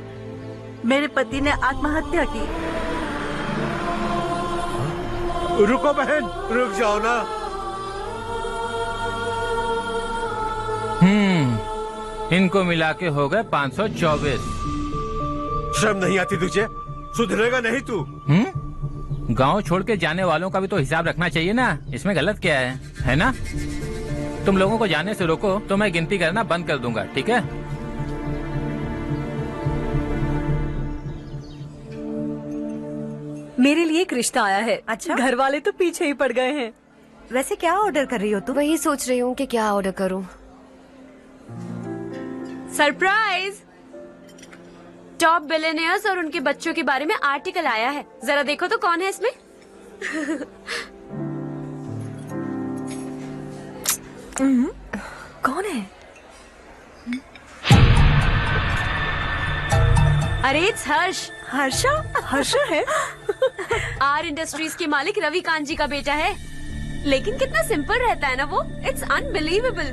मेरे पति ने आत्महत्या की। रुको बहन, रुक जाओ ना। इनको मिला के हो गए 524। शर्म नहीं आती तुझे? सुधरेगा नहीं तू? गांव छोड़ के जाने वालों का भी तो हिसाब रखना चाहिए ना। इसमें गलत क्या है ना? तुम लोगों को जाने से रोको तो मैं गिनती करना बंद कर दूंगा, ठीक है? मेरे लिए एक रिश्ता आया है। अच्छा? घर वाले तो पीछे ही पड़ गए हैं। वैसे क्या ऑर्डर कर रही हो तुम? वही सोच रही हूँ कि क्या ऑर्डर करूँ। सरप्राइज! टॉप बिलियनियर्स और उनके बच्चों के बारे में आर्टिकल आया है। जरा देखो तो कौन है इसमें। कौन है? अरे इट्स हर्ष। हर्षा? हर्षा है? आर इंडस्ट्रीज के मालिक रवि कांत जी का बेटा है। लेकिन कितना सिंपल रहता है ना वो। It's unbelievable.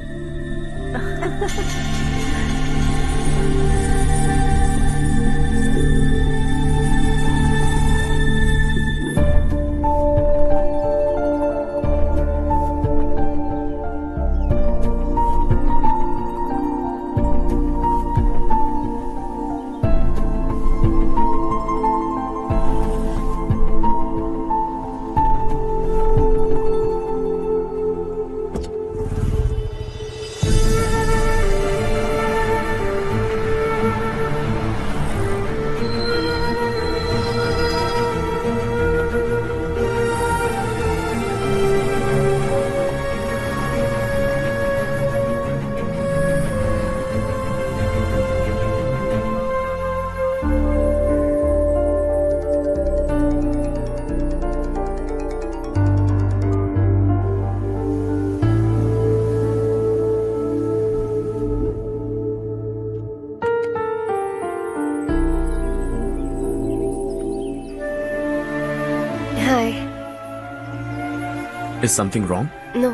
Is something wrong? No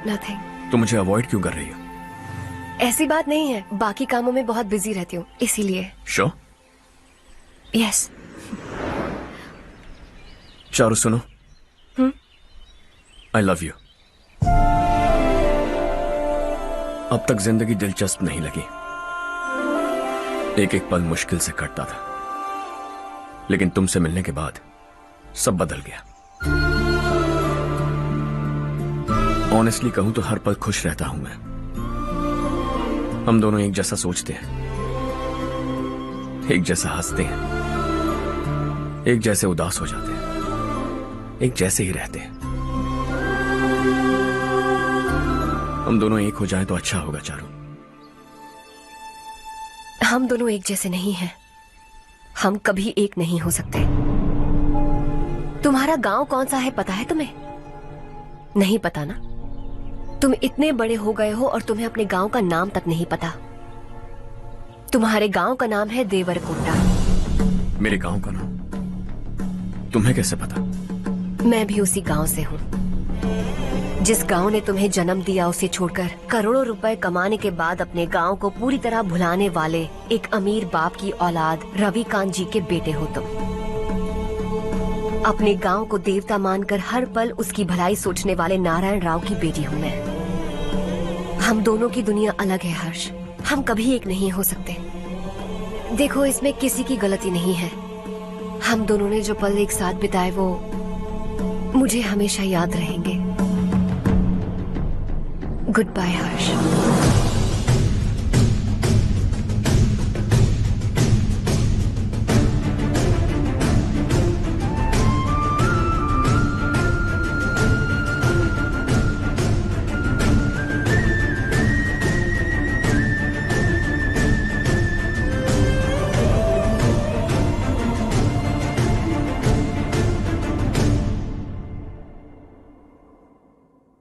nothing. तो मुझे अवॉइड क्यों कर रही हो? ऐसी बात नहीं है, बाकी कामों में बहुत बिजी रहती हूँ इसीलिए। Sure? यस। चारू सुनो। I love you. अब तक जिंदगी दिलचस्प नहीं लगी। एक एक पल मुश्किल से कटता था, लेकिन तुमसे मिलने के बाद सब बदल गया। ऑनेस्टली कहूं तो हर पल खुश रहता हूं मैं। हम दोनों एक जैसा सोचते हैं, एक जैसा हंसते हैं, एक जैसे उदास हो जाते हैं, एक जैसे ही रहते हैं। हम दोनों एक हो जाएं तो अच्छा होगा चारू। हम दोनों एक जैसे नहीं हैं। हम कभी एक नहीं हो सकते। तुम्हारा गांव कौन सा है पता है तुम्हें? नहीं पता ना? तुम इतने बड़े हो गए हो और तुम्हें अपने गांव का नाम तक नहीं पता। तुम्हारे गांव का नाम है देवरकोटा। मेरे गांव का नाम तुम्हें कैसे पता? मैं भी उसी गांव से हूँ जिस गांव ने तुम्हें जन्म दिया उसे छोड़कर करोड़ों रुपए कमाने के बाद अपने गांव को पूरी तरह भुलाने वाले एक अमीर बाप की औलाद रविकांत जी के बेटे हो तुम। अपने गांव को देवता मानकर हर पल उसकी भलाई सोचने वाले नारायण राव की बेटी हूँ मैं। हम दोनों की दुनिया अलग है हर्ष, हम कभी एक नहीं हो सकते। देखो इसमें किसी की गलती नहीं है। हम दोनों ने जो पल एक साथ बिताए वो मुझे हमेशा याद रहेंगे। गुड बाय हर्ष।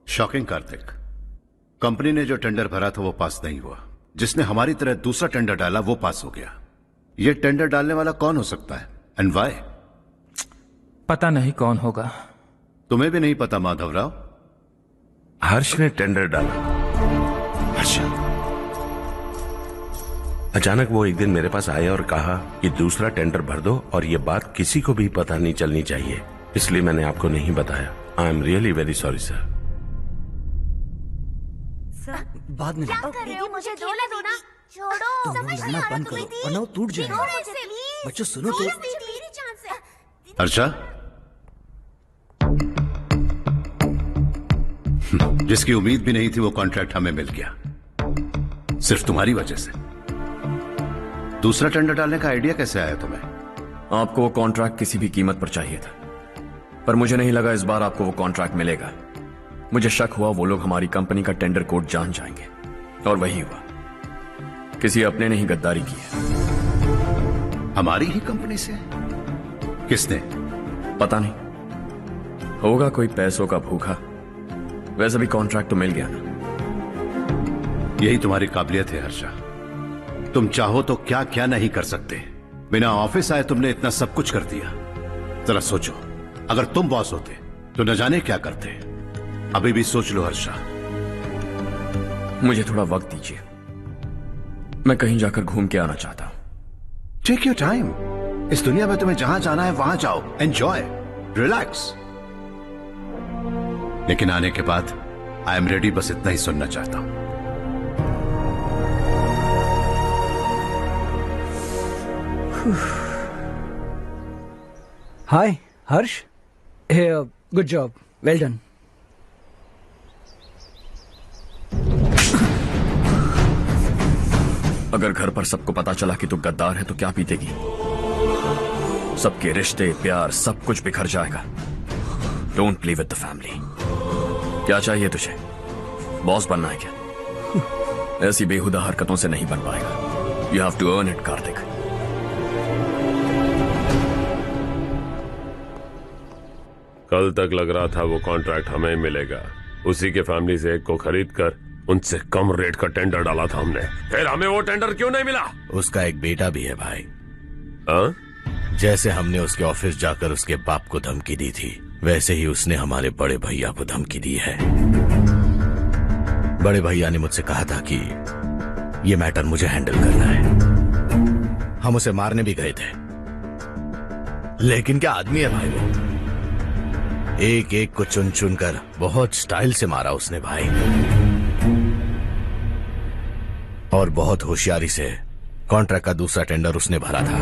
शॉकिंग कार्तिक, कंपनी ने जो टेंडर भरा था वो पास नहीं हुआ। जिसने हमारी तरह दूसरा टेंडर डाला वो पास हो गया। ये टेंडर डालने वाला कौन हो सकता है एंड व्हाई? पता नहीं कौन होगा। तुम्हें भी नहीं पता माधवराव? हर्ष ने टेंडर डाला। हर्ष अचानक वो एक दिन मेरे पास आया और कहा कि दूसरा टेंडर भर दो और ये बात किसी को भी पता नहीं चलनी चाहिए, इसलिए मैंने आपको नहीं बताया। I am really very sorry sir. बाद में क्या कर रहे हो? मुझे दो ना छोड़ो। समझ नहीं आ रहा बंद करो वरना वो टूट जाएगा। बच्चों सुनो तो। मेरी चांस है। हर्षा, जिसकी उम्मीद भी नहीं थी वो कॉन्ट्रैक्ट हमें मिल गया, सिर्फ तुम्हारी वजह से। दूसरा टेंडर डालने का आइडिया कैसे आया तुम्हें? आपको वो कॉन्ट्रैक्ट किसी भी कीमत पर चाहिए था, पर मुझे नहीं लगा इस बार आपको वो कॉन्ट्रैक्ट मिलेगा। मुझे शक हुआ वो लोग हमारी कंपनी का टेंडर कोड जान जाएंगे, और वही हुआ। किसी अपने ने ही गद्दारी की है। हमारी ही कंपनी से? किसने? पता नहीं, होगा कोई पैसों का भूखा। वैसे भी कॉन्ट्रैक्ट तो मिल गया ना। यही तुम्हारी काबिलियत है हर्षा, तुम चाहो तो क्या क्या नहीं कर सकते। बिना ऑफिस आए तुमने इतना सब कुछ कर दिया। जरा सोचो, अगर तुम बॉस होते तो न जाने क्या करते। अभी भी सोच लो हर्षा। मुझे थोड़ा वक्त दीजिए, मैं कहीं जाकर घूम के आना चाहता हूं। Take your time. इस दुनिया में तुम्हें जहां जाना है वहां जाओ, एंजॉय, रिलैक्स। लेकिन आने के बाद आई एम रेडी, बस इतना ही सुनना चाहता हूं। हाय हर्ष, गुड जॉब, वेल डन। अगर घर पर सबको पता चला कि तू गद्दार है तो क्या पीतेगी? सबके रिश्ते, प्यार, सब कुछ बिखर जाएगा। Don't play with the family. क्या चाहिए तुझे? बॉस बनना है क्या? ऐसी बेहुदा हरकतों से नहीं बन पाएगा। You have to earn it Kartik. कल तक लग रहा था वो कॉन्ट्रैक्ट हमें मिलेगा। उसी के फैमिली से एक को खरीद कर उनसे कम रेट का टेंडर डाला था हमने, फिर हमें वो टेंडर क्यों नहीं मिला? उसका एक बेटा भी है भाई। जैसे हमने उसके ऑफिस जाकर उसके बाप को धमकी दी थी, वैसे ही उसने हमारे बड़े भैया को धमकी दी है। बड़े भैया ने मुझसे कहा था कि ये मैटर मुझे हैंडल करना है। हम उसे मारने भी गए थे, लेकिन क्या आदमी है भाई वो। एक एक को चुन चुन कर बहुत स्टाइल से मारा उसने भाई, और बहुत होशियारी से कॉन्ट्रैक्ट का दूसरा टेंडर उसने भरा था।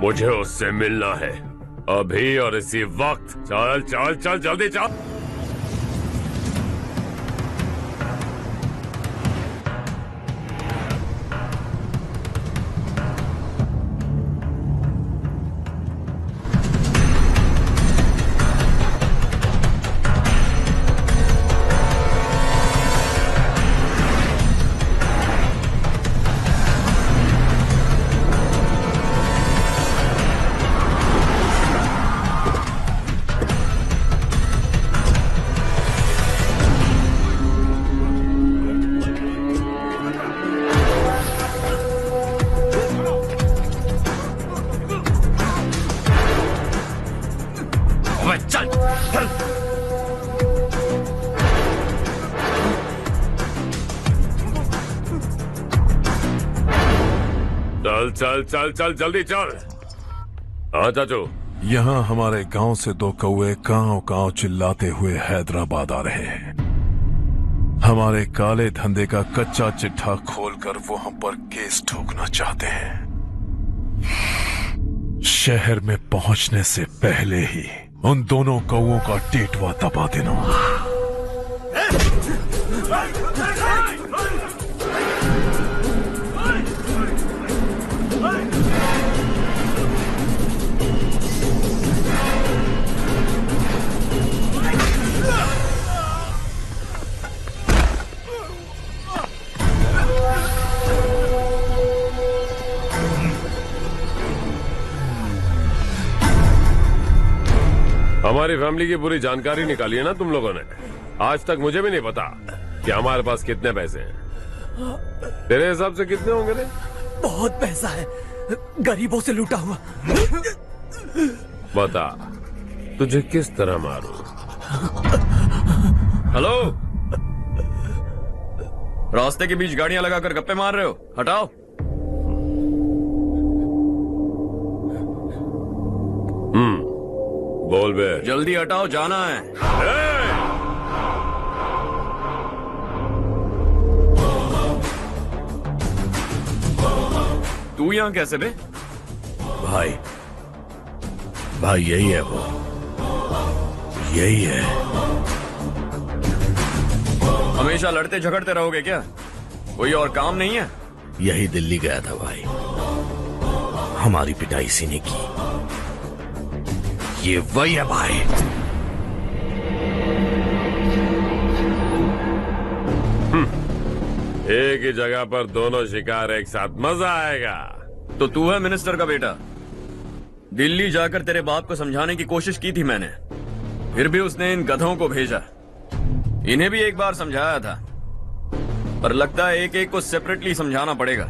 मुझे उससे मिलना है अभी और इसी वक्त। चल चल चल जल्दी चल। चल चल चल जल्दी चल। हाँ चाचू। यहाँ हमारे गांव से 2 कौवे कांव कांव चिल्लाते हुए हैदराबाद आ रहे हैं। हमारे काले धंधे का कच्चा चिट्ठा खोलकर वो हम पर केस ठोकना चाहते हैं। शहर में पहुंचने से पहले ही उन दोनों कौवों का टेटवा दबा देना। हमारी फैमिली की पूरी जानकारी निकाली है ना तुम लोगों ने। आज तक मुझे भी नहीं पता कि हमारे पास कितने पैसे हैं। तेरे हिसाब से कितने होंगे रे? बहुत पैसा है, गरीबों से लूटा हुआ। बता तुझे किस तरह मारूं? हेलो, रास्ते के बीच गाड़ियां लगाकर गप्पे मार रहे हो? हटाओ। बोल बे। जल्दी हटाओ, जाना है। तू यहां कैसे बे? भाई यही है वो, यही है। हमेशा लड़ते झगड़ते रहोगे क्या? कोई और काम नहीं है? यही दिल्ली गया था भाई, हमारी पिटाई इसी ने की। ये वही है भाई। एक ही जगह पर दोनों शिकार एक साथ, मजा आएगा। तो तू है मिनिस्टर का बेटा? दिल्ली जाकर तेरे बाप को समझाने की कोशिश की थी मैंने, फिर भी उसने इन गधों को भेजा। इन्हें भी एक बार समझाया था, पर लगता है एक एक को सेपरेटली समझाना पड़ेगा।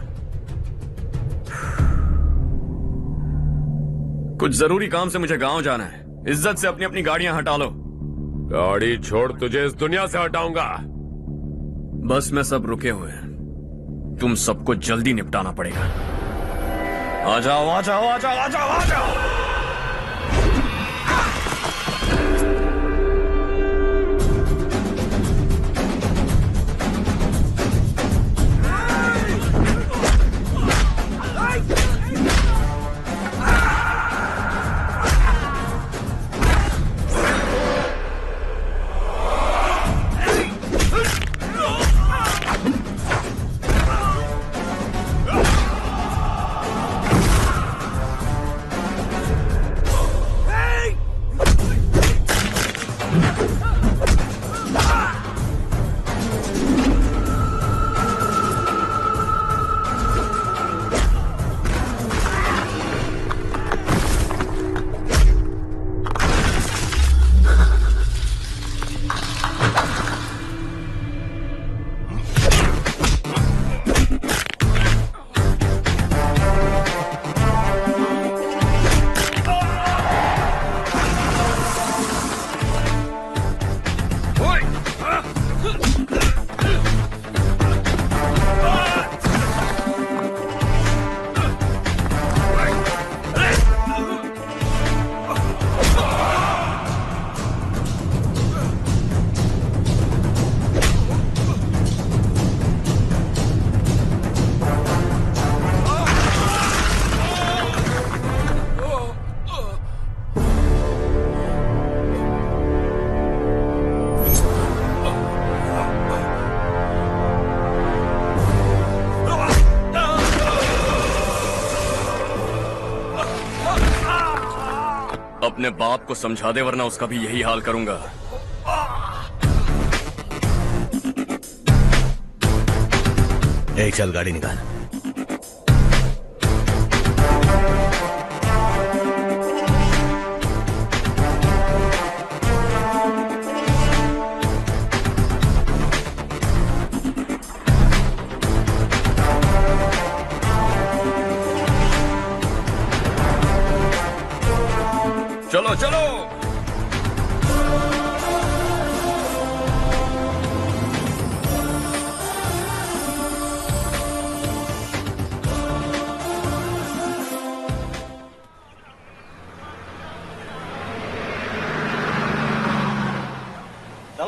कुछ जरूरी काम से मुझे गांव जाना है। इज्जत से अपनी अपनी गाड़ियां हटा लो। गाड़ी छोड़, तुझे इस दुनिया से हटाऊंगा। बस में सब रुके हुए हैं, तुम सबको जल्दी निपटाना पड़ेगा। आ जाओ आ जाओ आ जाओ आ जाओ आ जाओ। अपने बाप को समझा दे, वरना उसका भी यही हाल करूंगा। चल गाड़ी निकाल। चलो चलो।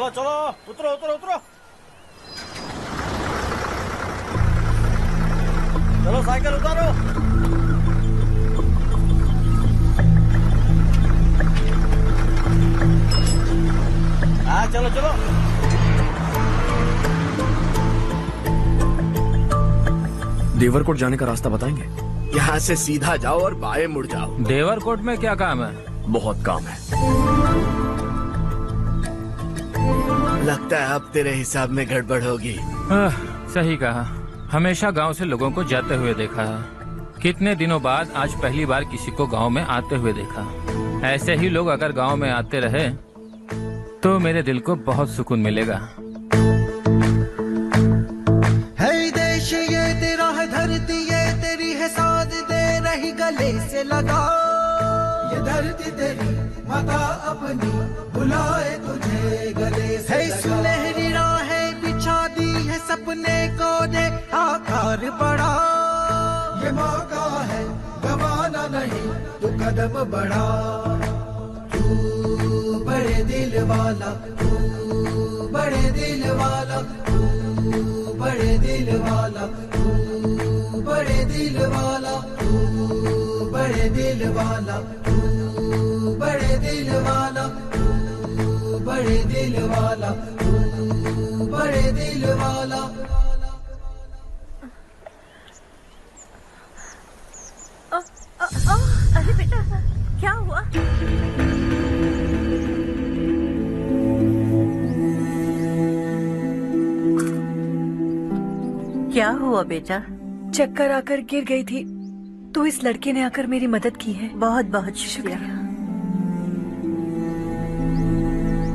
चलो चलो, उतरो उतरो उतरो। चलो साइकिल उतारो। हाँ चलो चलो। देवरकोट जाने का रास्ता बताएंगे? यहाँ से सीधा जाओ और बाएं मुड़ जाओ। देवरकोट में क्या काम है? बहुत काम है। लगता है अब तेरे हिसाब में गड़बड़ होगी। सही कहा। हमेशा गांव से लोगों को जाते हुए देखा है। कितने दिनों बाद आज पहली बार किसी को गांव में आते हुए देखा। ऐसे ही लोग अगर गांव में आते रहे तो मेरे दिल को बहुत सुकून मिलेगा। है देश ये तेरा है, धरती ये तेरी है, साथ दे रही गले से लगा। ये धरती तेरी माता अपनी बुलाए तुझे गले से लगा। सुनहरी राहें बिछा दी है, सपने को दे आकार बढ़ा। ये मौका है गवाना नहीं, तू कदम बढ़ा। तू बड़े दिल वाला, तू बड़े दिल वाला, तू बड़े दिल वाला, तू बड़े दिल वाला, तू बड़े दिल वाला, तू बड़े दिल वाला, तू बड़े दिल वाला, तू बड़े दिल वाला। अरे बेटा क्या हुआ? क्या हुआ बेटा? चक्कर आकर गिर गई थी तो इस लड़के ने आकर मेरी मदद की है। बहुत बहुत शुक्रिया।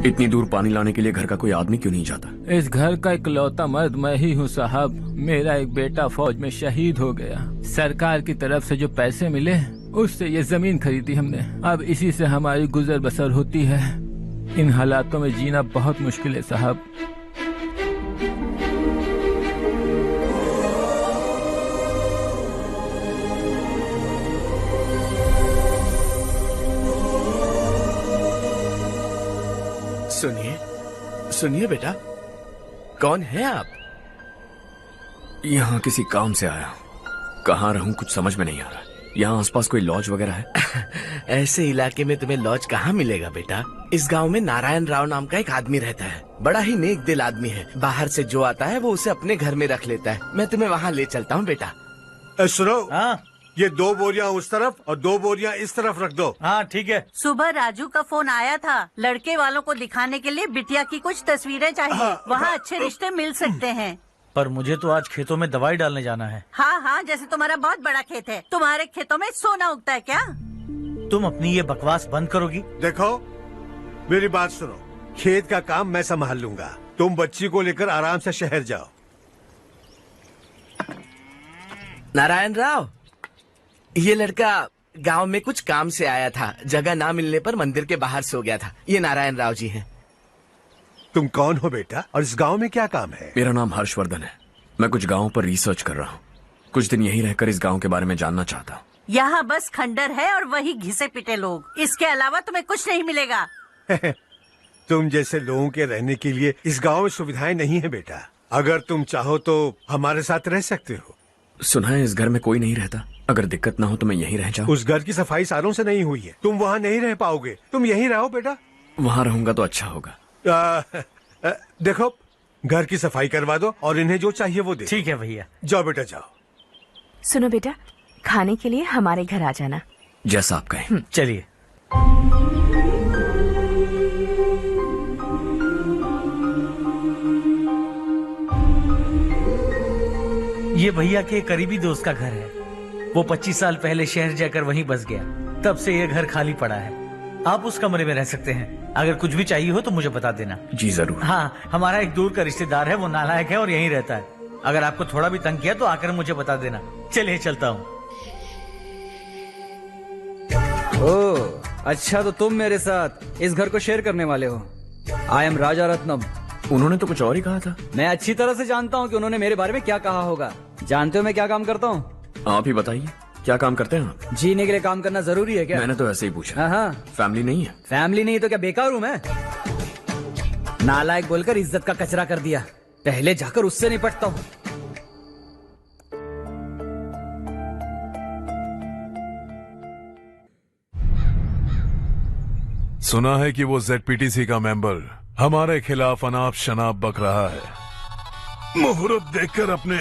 इतनी दूर पानी लाने के लिए घर का कोई आदमी क्यों नहीं जाता? इस घर का इकलौता मर्द मैं ही हूँ साहब। मेरा एक बेटा फौज में शहीद हो गया। सरकार की तरफ से जो पैसे मिले उससे ये जमीन खरीदी हमने। अब इसी से हमारी गुजर बसर होती है। इन हालातों में जीना बहुत मुश्किल है साहब। सुनिए सुनिए बेटा, कौन है आप? यहाँ किसी काम से आया हूँ। कहाँ रहूँ कुछ समझ में नहीं आ रहा। यहाँ आसपास कोई लॉज वगैरह है? ऐसे इलाके में तुम्हें लॉज कहाँ मिलेगा बेटा। इस गांव में नारायण राव नाम का एक आदमी रहता है। बड़ा ही नेक दिल आदमी है। बाहर से जो आता है वो उसे अपने घर में रख लेता है। मैं तुम्हें वहाँ ले चलता हूँ बेटा। सुनो, ये 2 बोरियां उस तरफ और 2 बोरियां इस तरफ रख दो। हाँ ठीक है। सुबह राजू का फोन आया था। लड़के वालों को दिखाने के लिए बिटिया की कुछ तस्वीरें चाहिए। वहाँ अच्छे रिश्ते मिल सकते हैं। पर मुझे तो आज खेतों में दवाई डालने जाना है। हाँ हाँ, जैसे तुम्हारा बहुत बड़ा खेत है। तुम्हारे खेतों में सोना उगता है क्या? तुम अपनी ये बकवास बंद करोगी? देखो मेरी बात सुनो, खेत का काम मैं संभाल लूंगा। तुम बच्ची को लेकर आराम से शहर जाओ। नारायण राव, ये लड़का गांव में कुछ काम से आया था। जगह ना मिलने पर मंदिर के बाहर सो गया था। ये नारायण राव जी हैं। तुम कौन हो बेटा और इस गांव में क्या काम है? मेरा नाम हर्षवर्धन है। मैं कुछ गाँव पर रिसर्च कर रहा हूँ। कुछ दिन यहीं रहकर इस गाँव के बारे में जानना चाहता हूँ। यहाँ बस खंडर है और वही घिसे पिटे लोग। इसके अलावा तुम्हें कुछ नहीं मिलेगा। तुम जैसे लोगों के रहने के लिए इस गांव में सुविधाएं नहीं है बेटा। अगर तुम चाहो तो हमारे साथ रह सकते हो। सुना है इस घर में कोई नहीं रहता। अगर दिक्कत ना हो तो मैं यहीं रह जाऊँ। उस घर की सफाई सालों से नहीं हुई है। तुम वहाँ नहीं रह पाओगे। तुम यहीं रहो बेटा। वहाँ रहूंगा तो अच्छा होगा। देखो, घर की सफाई करवा दो और इन्हें जो चाहिए वो दे। ठीक है भैया। जाओ बेटा जाओ। सुनो बेटा, खाने के लिए हमारे घर आ जाना। जैसा आप कहें। चलिए। ये भैया के करीबी दोस्त का घर है। वो 25 साल पहले शहर जाकर वहीं बस गया। तब से ये घर खाली पड़ा है। आप उस कमरे में रह सकते हैं। अगर कुछ भी चाहिए हो तो मुझे बता देना। जी जरूर। हाँ, हमारा एक दूर का रिश्तेदार है। वो नालायक है और यहीं रहता है। अगर आपको थोड़ा भी तंग किया तो आकर मुझे बता देना। चलिए चलता हूँ। ओह, अच्छा तो तुम मेरे साथ इस घर को शेयर करने वाले हो। आई एम राजा रत्नम। उन्होंने तो कुछ और ही कहा था। मैं अच्छी तरह से जानता हूँ कि उन्होंने मेरे बारे में क्या कहा होगा। जानते हो मैं क्या काम करता हूँ? आप ही बताइए, क्या काम करते हैं आप? जीने के लिए काम करना जरूरी है क्या? मैंने तो ऐसे ही पूछा। हाँ। फैमिली नहीं है? फैमिली नहीं तो क्या बेकार हूँ मैं? नालायक बोलकर इज्जत का कचरा कर दिया। पहले जाकर उससे निपटता हूँ। सुना है कि वो ZPTC का मेंबर हमारे खिलाफ अनाप शनाप बक रहा है। मुहूर्त देखकर अपने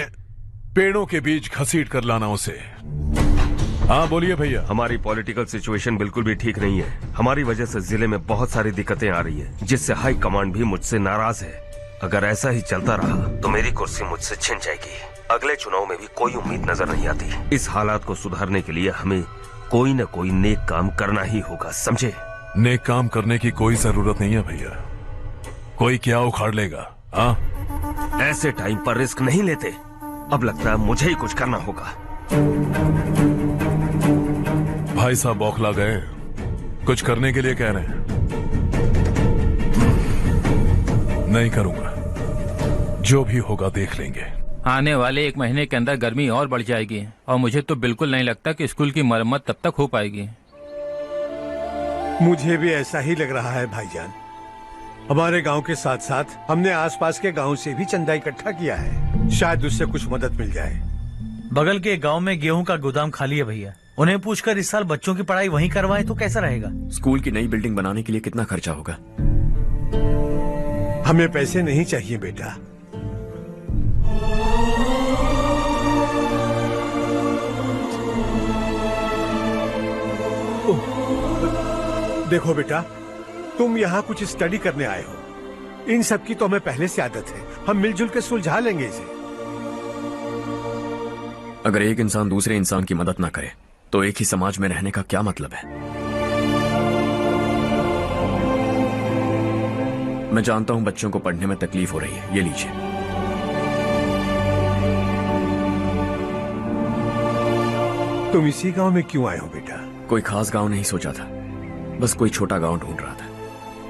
पेड़ों के बीच घसीट कर लाना उसे। हाँ बोलिए भैया। हमारी पॉलिटिकल सिचुएशन बिल्कुल भी ठीक नहीं है। हमारी वजह से जिले में बहुत सारी दिक्कतें आ रही है, जिससे हाई कमांड भी मुझसे नाराज है। अगर ऐसा ही चलता रहा तो मेरी कुर्सी मुझसे छिन जाएगी। अगले चुनाव में भी कोई उम्मीद नजर नहीं आती। इस हालात को सुधारने के लिए हमें कोई न कोई नेक काम करना ही होगा, समझे? नेक काम करने की कोई जरूरत नहीं है भैया। कोई क्या उखाड़ लेगा? हाँ, ऐसे टाइम पर रिस्क नहीं लेते। अब लगता है मुझे ही कुछ करना होगा। भाई साहब बौखला गए, कुछ करने के लिए कह रहे हैं। नहीं करूंगा, जो भी होगा देख लेंगे। आने वाले 1 महीने के अंदर गर्मी और बढ़ जाएगी और मुझे तो बिल्कुल नहीं लगता कि स्कूल की मरम्मत तब तक हो पाएगी। मुझे भी ऐसा ही लग रहा है भाईजान। हमारे गांव के साथ साथ हमने आसपास के गांव से भी चंदा इकट्ठा किया है, शायद उससे कुछ मदद मिल जाए। बगल के गांव में गेहूं का गोदाम खाली है भैया, उन्हें पूछकर इस साल बच्चों की पढ़ाई वहीं करवाएं तो कैसा रहेगा? स्कूल की नई बिल्डिंग बनाने के लिए कितना खर्चा होगा? हमें पैसे नहीं चाहिए बेटा। देखो बेटा, तुम यहाँ कुछ स्टडी करने आए हो। इन सब की तो हमें पहले से आदत है। हम मिलजुल के सुलझा लेंगे इसे। अगर एक इंसान दूसरे इंसान की मदद ना करे तो एक ही समाज में रहने का क्या मतलब है? मैं जानता हूं बच्चों को पढ़ने में तकलीफ हो रही है, ये लीजिए। तुम इसी गांव में क्यों आए हो बेटा? कोई खास गांव नहीं सोचा था, बस कोई छोटा गांव ढूंढ रहा था।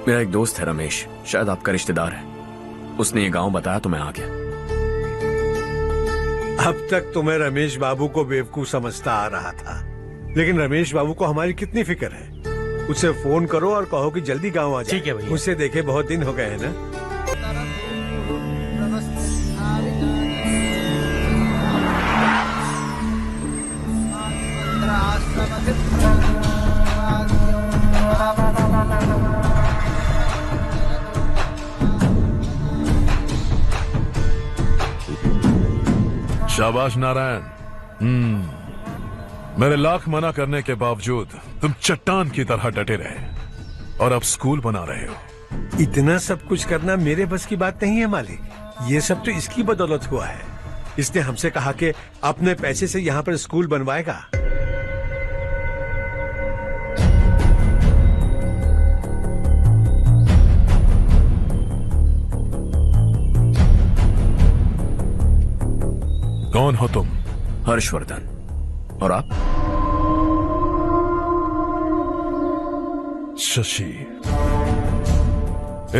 मेरा एक दोस्त है रमेश, शायद आपका रिश्तेदार है। उसने ये गांव बताया तो मैं आ गया। अब तक तो मैं रमेश बाबू को बेवकूफ समझता आ रहा था, लेकिन रमेश बाबू को हमारी कितनी फिक्र है। उसे फोन करो और कहो कि जल्दी गांव आ जाए। ठीक है भैया। उसे देखे बहुत दिन हो गए हैं ना। शाबाश नारायण। मेरे लाख मना करने के बावजूद तुम चट्टान की तरह डटे रहे और अब स्कूल बना रहे हो। इतना सब कुछ करना मेरे बस की बात नहीं है मालिक। ये सब तो इसकी बदौलत हुआ है। इसने हमसे कहा कि अपने पैसे से यहाँ पर स्कूल बनवाएगा। कौन हो तुम? हर्षवर्धन। और आप? शशि।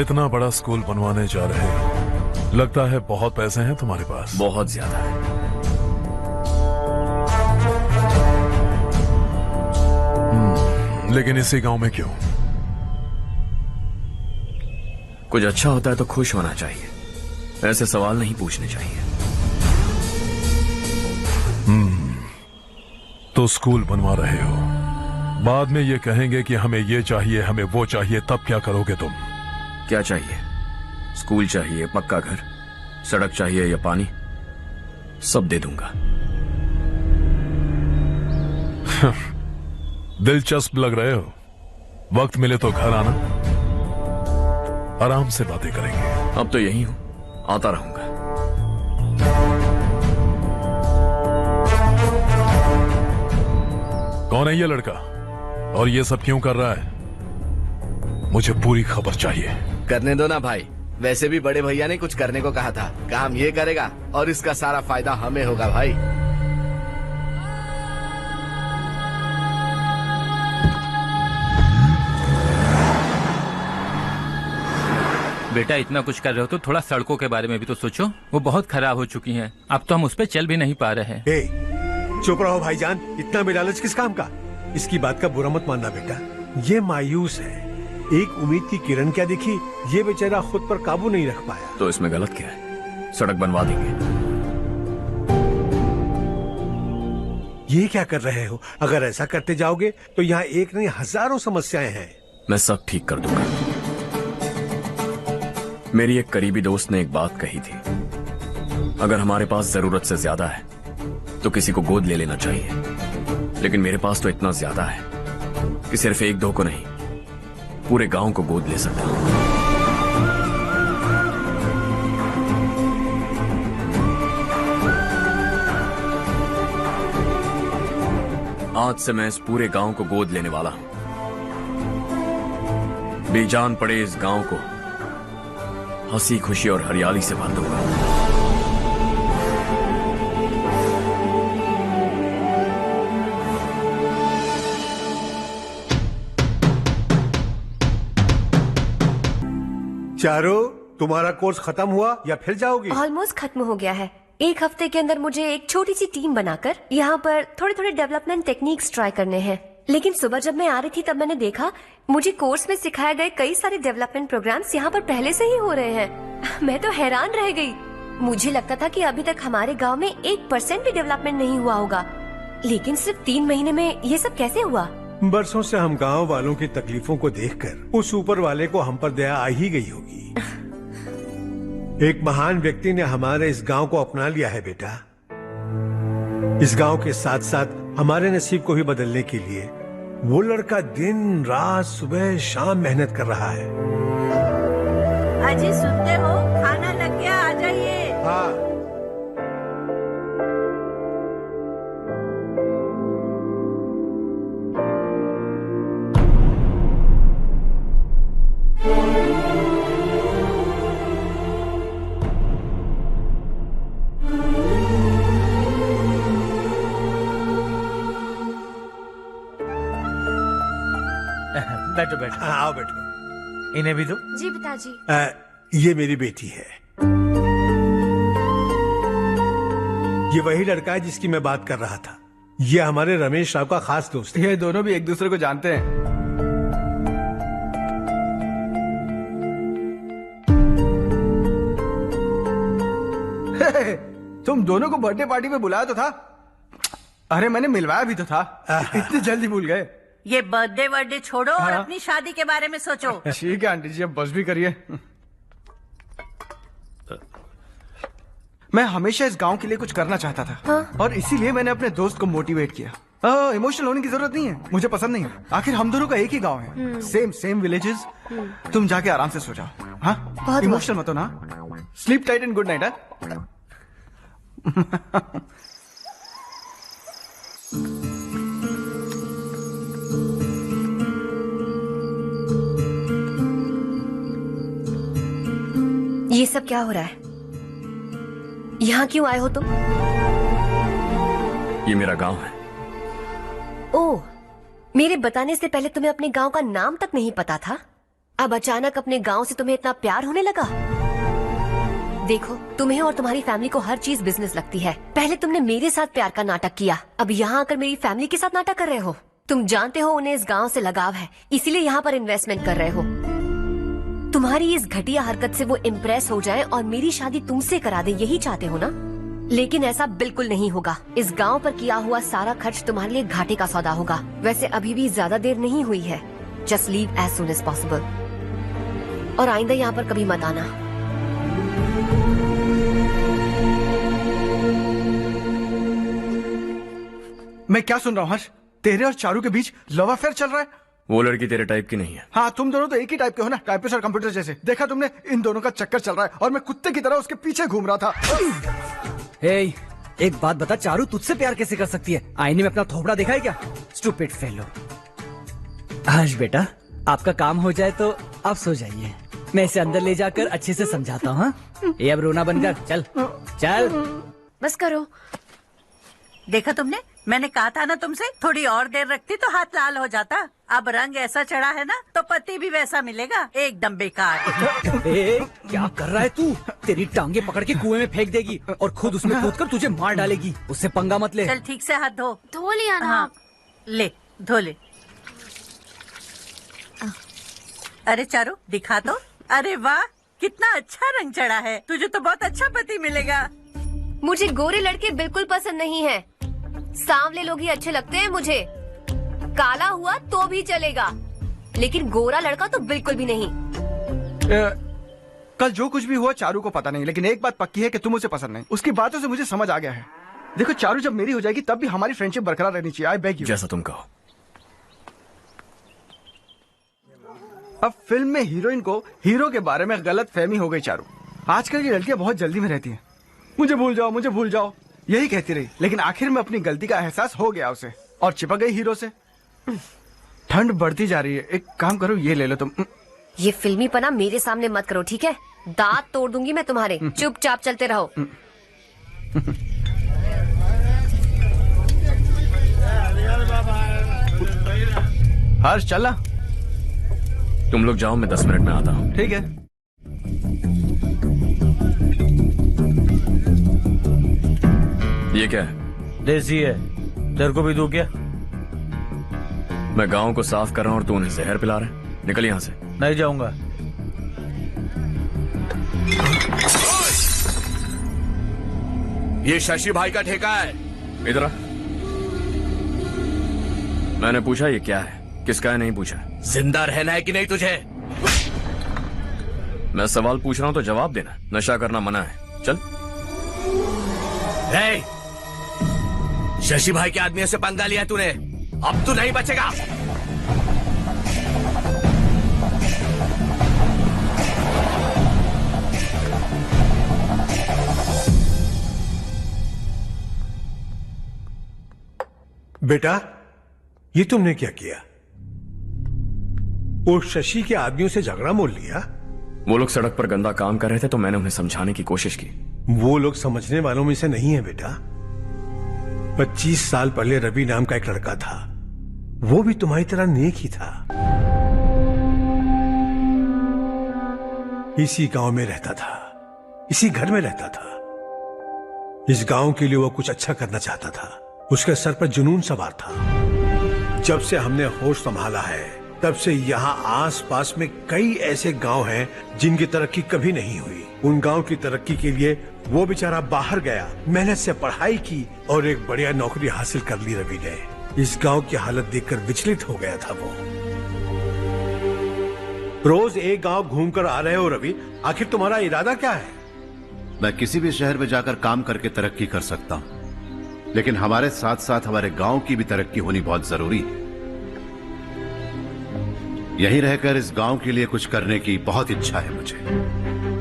इतना बड़ा स्कूल बनवाने जा रहे हो, लगता है बहुत पैसे हैं तुम्हारे पास। बहुत ज्यादा है। लेकिन इसी गांव में क्यों? कुछ अच्छा होता है तो खुश होना चाहिए, ऐसे सवाल नहीं पूछने चाहिए। तो स्कूल बनवा रहे हो, बाद में ये कहेंगे कि हमें ये चाहिए, हमें वो चाहिए, तब क्या करोगे तुम? क्या चाहिए? स्कूल चाहिए, पक्का घर, सड़क चाहिए या पानी, सब दे दूंगा। दिलचस्प लग रहे हो। वक्त मिले तो घर आना, आराम से बातें करेंगे। अब तो यही हूं, आता रहूंगा। कौन है ये लड़का और ये सब क्यों कर रहा है? मुझे पूरी खबर चाहिए। करने दो ना भाई, वैसे भी बड़े भैया ने कुछ करने को कहा था। काम ये करेगा और इसका सारा फायदा हमें होगा भाई। बेटा इतना कुछ कर रहे हो तो थोड़ा सड़कों के बारे में भी तो सोचो, वो बहुत खराब हो चुकी हैं। अब तो हम उस पर चल भी नहीं पा रहे हैं। चुप रहो भाईजान, इतना बेलालच किस काम का? इसकी बात का बुरा मत मानना बेटा, ये मायूस है। एक उम्मीद की किरण क्या दिखी, ये बेचारा खुद पर काबू नहीं रख पाया। तो इसमें गलत क्या है? सड़क बनवा देंगे। ये क्या कर रहे हो? अगर ऐसा करते जाओगे तो यहाँ एक नहीं हजारों समस्याएं हैं। मैं सब ठीक कर दूंगा। मेरी एक करीबी दोस्त ने एक बात कही थी, अगर हमारे पास जरूरत से ज्यादा है तो किसी को गोद ले लेना चाहिए, लेकिन मेरे पास तो इतना ज्यादा है कि सिर्फ एक दो को नहीं, पूरे गांव को गोद ले सकता हूं। आज से मैं इस पूरे गांव को गोद लेने वाला हूं। बेजान पड़े इस गांव को हंसी खुशी और हरियाली से भर दूंगा। चारो, तुम्हारा कोर्स खत्म हुआ या फिर जाओगी? ऑलमोस्ट खत्म हो गया है। एक हफ्ते के अंदर मुझे एक छोटी सी टीम बनाकर यहाँ पर थोड़े थोड़े डेवलपमेंट टेक्निक्स ट्राई करने हैं। लेकिन सुबह जब मैं आ रही थी तब मैंने देखा मुझे कोर्स में सिखाए गए कई सारे डेवलपमेंट प्रोग्राम्स यहाँ पर पहले से ही हो रहे हैं। मैं तो हैरान रह गई। मुझे लगता था कि अभी तक हमारे गांव में 1% भी डेवलपमेंट नहीं हुआ होगा, लेकिन सिर्फ 3 महीने में ये सब कैसे हुआ? बरसों से हम गांव वालों की तकलीफों को देखकर उस ऊपर वाले को हम पर दया आ ही गई होगी। एक महान व्यक्ति ने हमारे इस गांव को अपना लिया है बेटा। इस गांव के साथ साथ हमारे नसीब को भी बदलने के लिए वो लड़का दिन रात सुबह शाम मेहनत कर रहा है। अजी सुनते हो, खाना लग गया, आ जाइए। हाँ। बैठो बैठो। आओ बैठो। इन्हें भी दो। जी पिताजी। ये मेरी बेटी है। ये वही लड़का है जिसकी मैं बात कर रहा था। ये हमारे रमेश राव का खास दोस्त है। ये दोनों भी एक दूसरे को जानते हैं। तुम दोनों को बर्थडे पार्टी में बुलाया तो था। अरे मैंने मिलवाया भी तो था। इतनी जल्दी भूल गए। ये बर्थडे छोड़ो और अपनी शादी के बारे में सोचो। ठीक है आंटी जी, अब बस भी करिए। मैं हमेशा इस गांव के लिए कुछ करना चाहता था। हाँ? और इसीलिए मैंने अपने दोस्त को मोटिवेट किया। इमोशनल होने की जरूरत नहीं है, मुझे पसंद नहीं है। आखिर हम दोनों का एक ही गांव है, सेम विलेजेस। तुम जाके आराम से सो जाओ। हाँ, इमोशनल मत हो ना। Sleep tight and good night. ये सब क्या हो रहा है? यहाँ क्यों आए हो तुम? ये मेरा गांव है। ओह, मेरे बताने से पहले तुम्हें अपने गांव का नाम तक नहीं पता था? अब अचानक अपने गांव से तुम्हें इतना प्यार होने लगा? देखो, तुम्हें और तुम्हारी फैमिली को हर चीज बिजनेस लगती है। पहले तुमने मेरे साथ प्यार का नाटक किया, अब यहाँ आकर मेरी फैमिली के साथ नाटक कर रहे हो। तुम जानते हो उन्हें इस गांव से लगाव है, इसीलिए यहाँ पर इन्वेस्टमेंट कर रहे हो। तुम्हारी इस घटिया हरकत से वो इम्प्रेस हो जाए और मेरी शादी तुमसे करा दे, यही चाहते हो ना? लेकिन ऐसा बिल्कुल नहीं होगा। इस गांव पर किया हुआ सारा खर्च तुम्हारे लिए घाटे का सौदा होगा। वैसे अभी भी ज्यादा देर नहीं हुई है। Just leave as soon as possible और आइंदा यहाँ पर कभी मत आना। मैं क्या सुन रहा हूँ हर्ष? तेरे और चारू के बीच लव अफेयर चल रहा है? वो लड़की तेरे टाइप की नहीं है। हाँ, तुम दोनों तो एक ही टाइप के हो ना, टाइपिस्ट और कंप्यूटर जैसे। देखा तुमने, इन दोनों का चक्कर चल रहा है और मैं कुत्ते की तरह उसके पीछे घूम रहा था। हे, एक बात बता, चारू तुझसे प्यार कैसे कर सकती है? आईने में अपना थोबड़ा देखा है क्या? Stupid fellow. हर्ष बेटा, आपका काम हो जाए तो आप सो जाइए। मैं इसे अंदर ले जाकर अच्छे से समझाता हूँ। ये अब रोना बंद कर। चल चल, बस करो। देखा तुमने, मैंने कहा था ना तुमसे, थोड़ी और देर रखती तो हाथ लाल हो जाता। अब रंग ऐसा चढ़ा है ना तो पति भी वैसा मिलेगा। एकदम बेकार। क्या कर रहा है तू? तेरी टांगे पकड़ के कुएं में फेंक देगी और खुद उसमें कूदकर तुझे मार डालेगी। उससे पंगा मत ले। चल ठीक से हाथ धो। धो लिया ना। हाँ, ले धो ले। अरे चारू दिखा तो। अरे वाह कितना अच्छा रंग चढ़ा है, तुझे तो बहुत अच्छा पति मिलेगा। मुझे गोरे लड़के बिल्कुल पसंद नहीं है, सांवले लोग ही अच्छे लगते हैं मुझे। काला हुआ तो भी चलेगा, लेकिन गोरा लड़का तो बिल्कुल भी नहीं। कल जो कुछ भी हुआ चारू को पता नहीं, लेकिन एक बात पक्की है कि तुम उसे पसंद नहीं। उसकी बातों से मुझे समझ आ गया है। देखो चारू जब मेरी हो जाएगी तब भी हमारी फ्रेंडशिप बरकरार रहनी चाहिए। I beg you. जैसा तुम कहो। अब फिल्म में हीरोइन को हीरो के बारे में गलत फहमी हो गई चारू। आजकल की लड़कियां बहुत जल्दी में रहती हैं। मुझे भूल जाओ, मुझे भूल जाओ, यही कहती रही, लेकिन आखिर में अपनी गलती का एहसास हो गया उसे और चिपक गई हीरो से। ठंड बढ़ती जा रही है, एक काम करो ये ले लो तुम। ये फिल्मी पना मेरे सामने मत करो, ठीक है? दांत तोड़ दूंगी मैं तुम्हारे। चुपचाप चलते रहो। हर्ष चला। तुम लोग जाओ, मैं 10 मिनट में आता हूँ। ठीक है। ये क्या है? देसी है, तेरे को भी दूं क्या? मैं गांव को साफ कर रहा हूँ और तू उन्हें जहर पिला रहा है। निकल यहाँ से। नहीं जाऊंगा। ये शशि भाई का ठेका है। इधर आ। मैंने पूछा ये क्या है, किसका है नहीं पूछा। जिंदा रहना है कि नहीं तुझे? मैं सवाल पूछ रहा हूं तो जवाब देना। नशा करना मना है। चल। शशि भाई के आदमियों से पंगा लिया तूने, अब तू नहीं बचेगा। बेटा ये तुमने क्या किया? वो शशि के आदमियों से झगड़ा मोल लिया? वो लोग सड़क पर गंदा काम कर रहे थे तो मैंने उन्हें समझाने की कोशिश की। वो लोग समझने वालों में से नहीं है बेटा। 25 साल पहले रवि नाम का एक लड़का था, वो भी तुम्हारी तरह नेक ही था। इसी गांव में रहता था, इसी घर में रहता था। इस गांव के लिए वो कुछ अच्छा करना चाहता था। उसके सर पर जुनून सवार था। जब से हमने होश संभाला है तब से यहाँ आस पास में कई ऐसे गांव हैं जिनकी तरक्की कभी नहीं हुई। उन गांव की तरक्की के लिए वो बेचारा बाहर गया, मेहनत से पढ़ाई की और एक बढ़िया नौकरी हासिल कर ली रवि ने। इस गांव की हालत देखकर विचलित हो गया था वो। रोज एक गांव घूमकर आ रहे हो रवि, आखिर तुम्हारा इरादा क्या है? मैं किसी भी शहर में जाकर काम करके तरक्की कर सकता हूं, लेकिन हमारे साथ साथ हमारे गांव की भी तरक्की होनी बहुत जरूरी है। यहीं रहकर इस गांव के लिए कुछ करने की बहुत इच्छा है मुझे।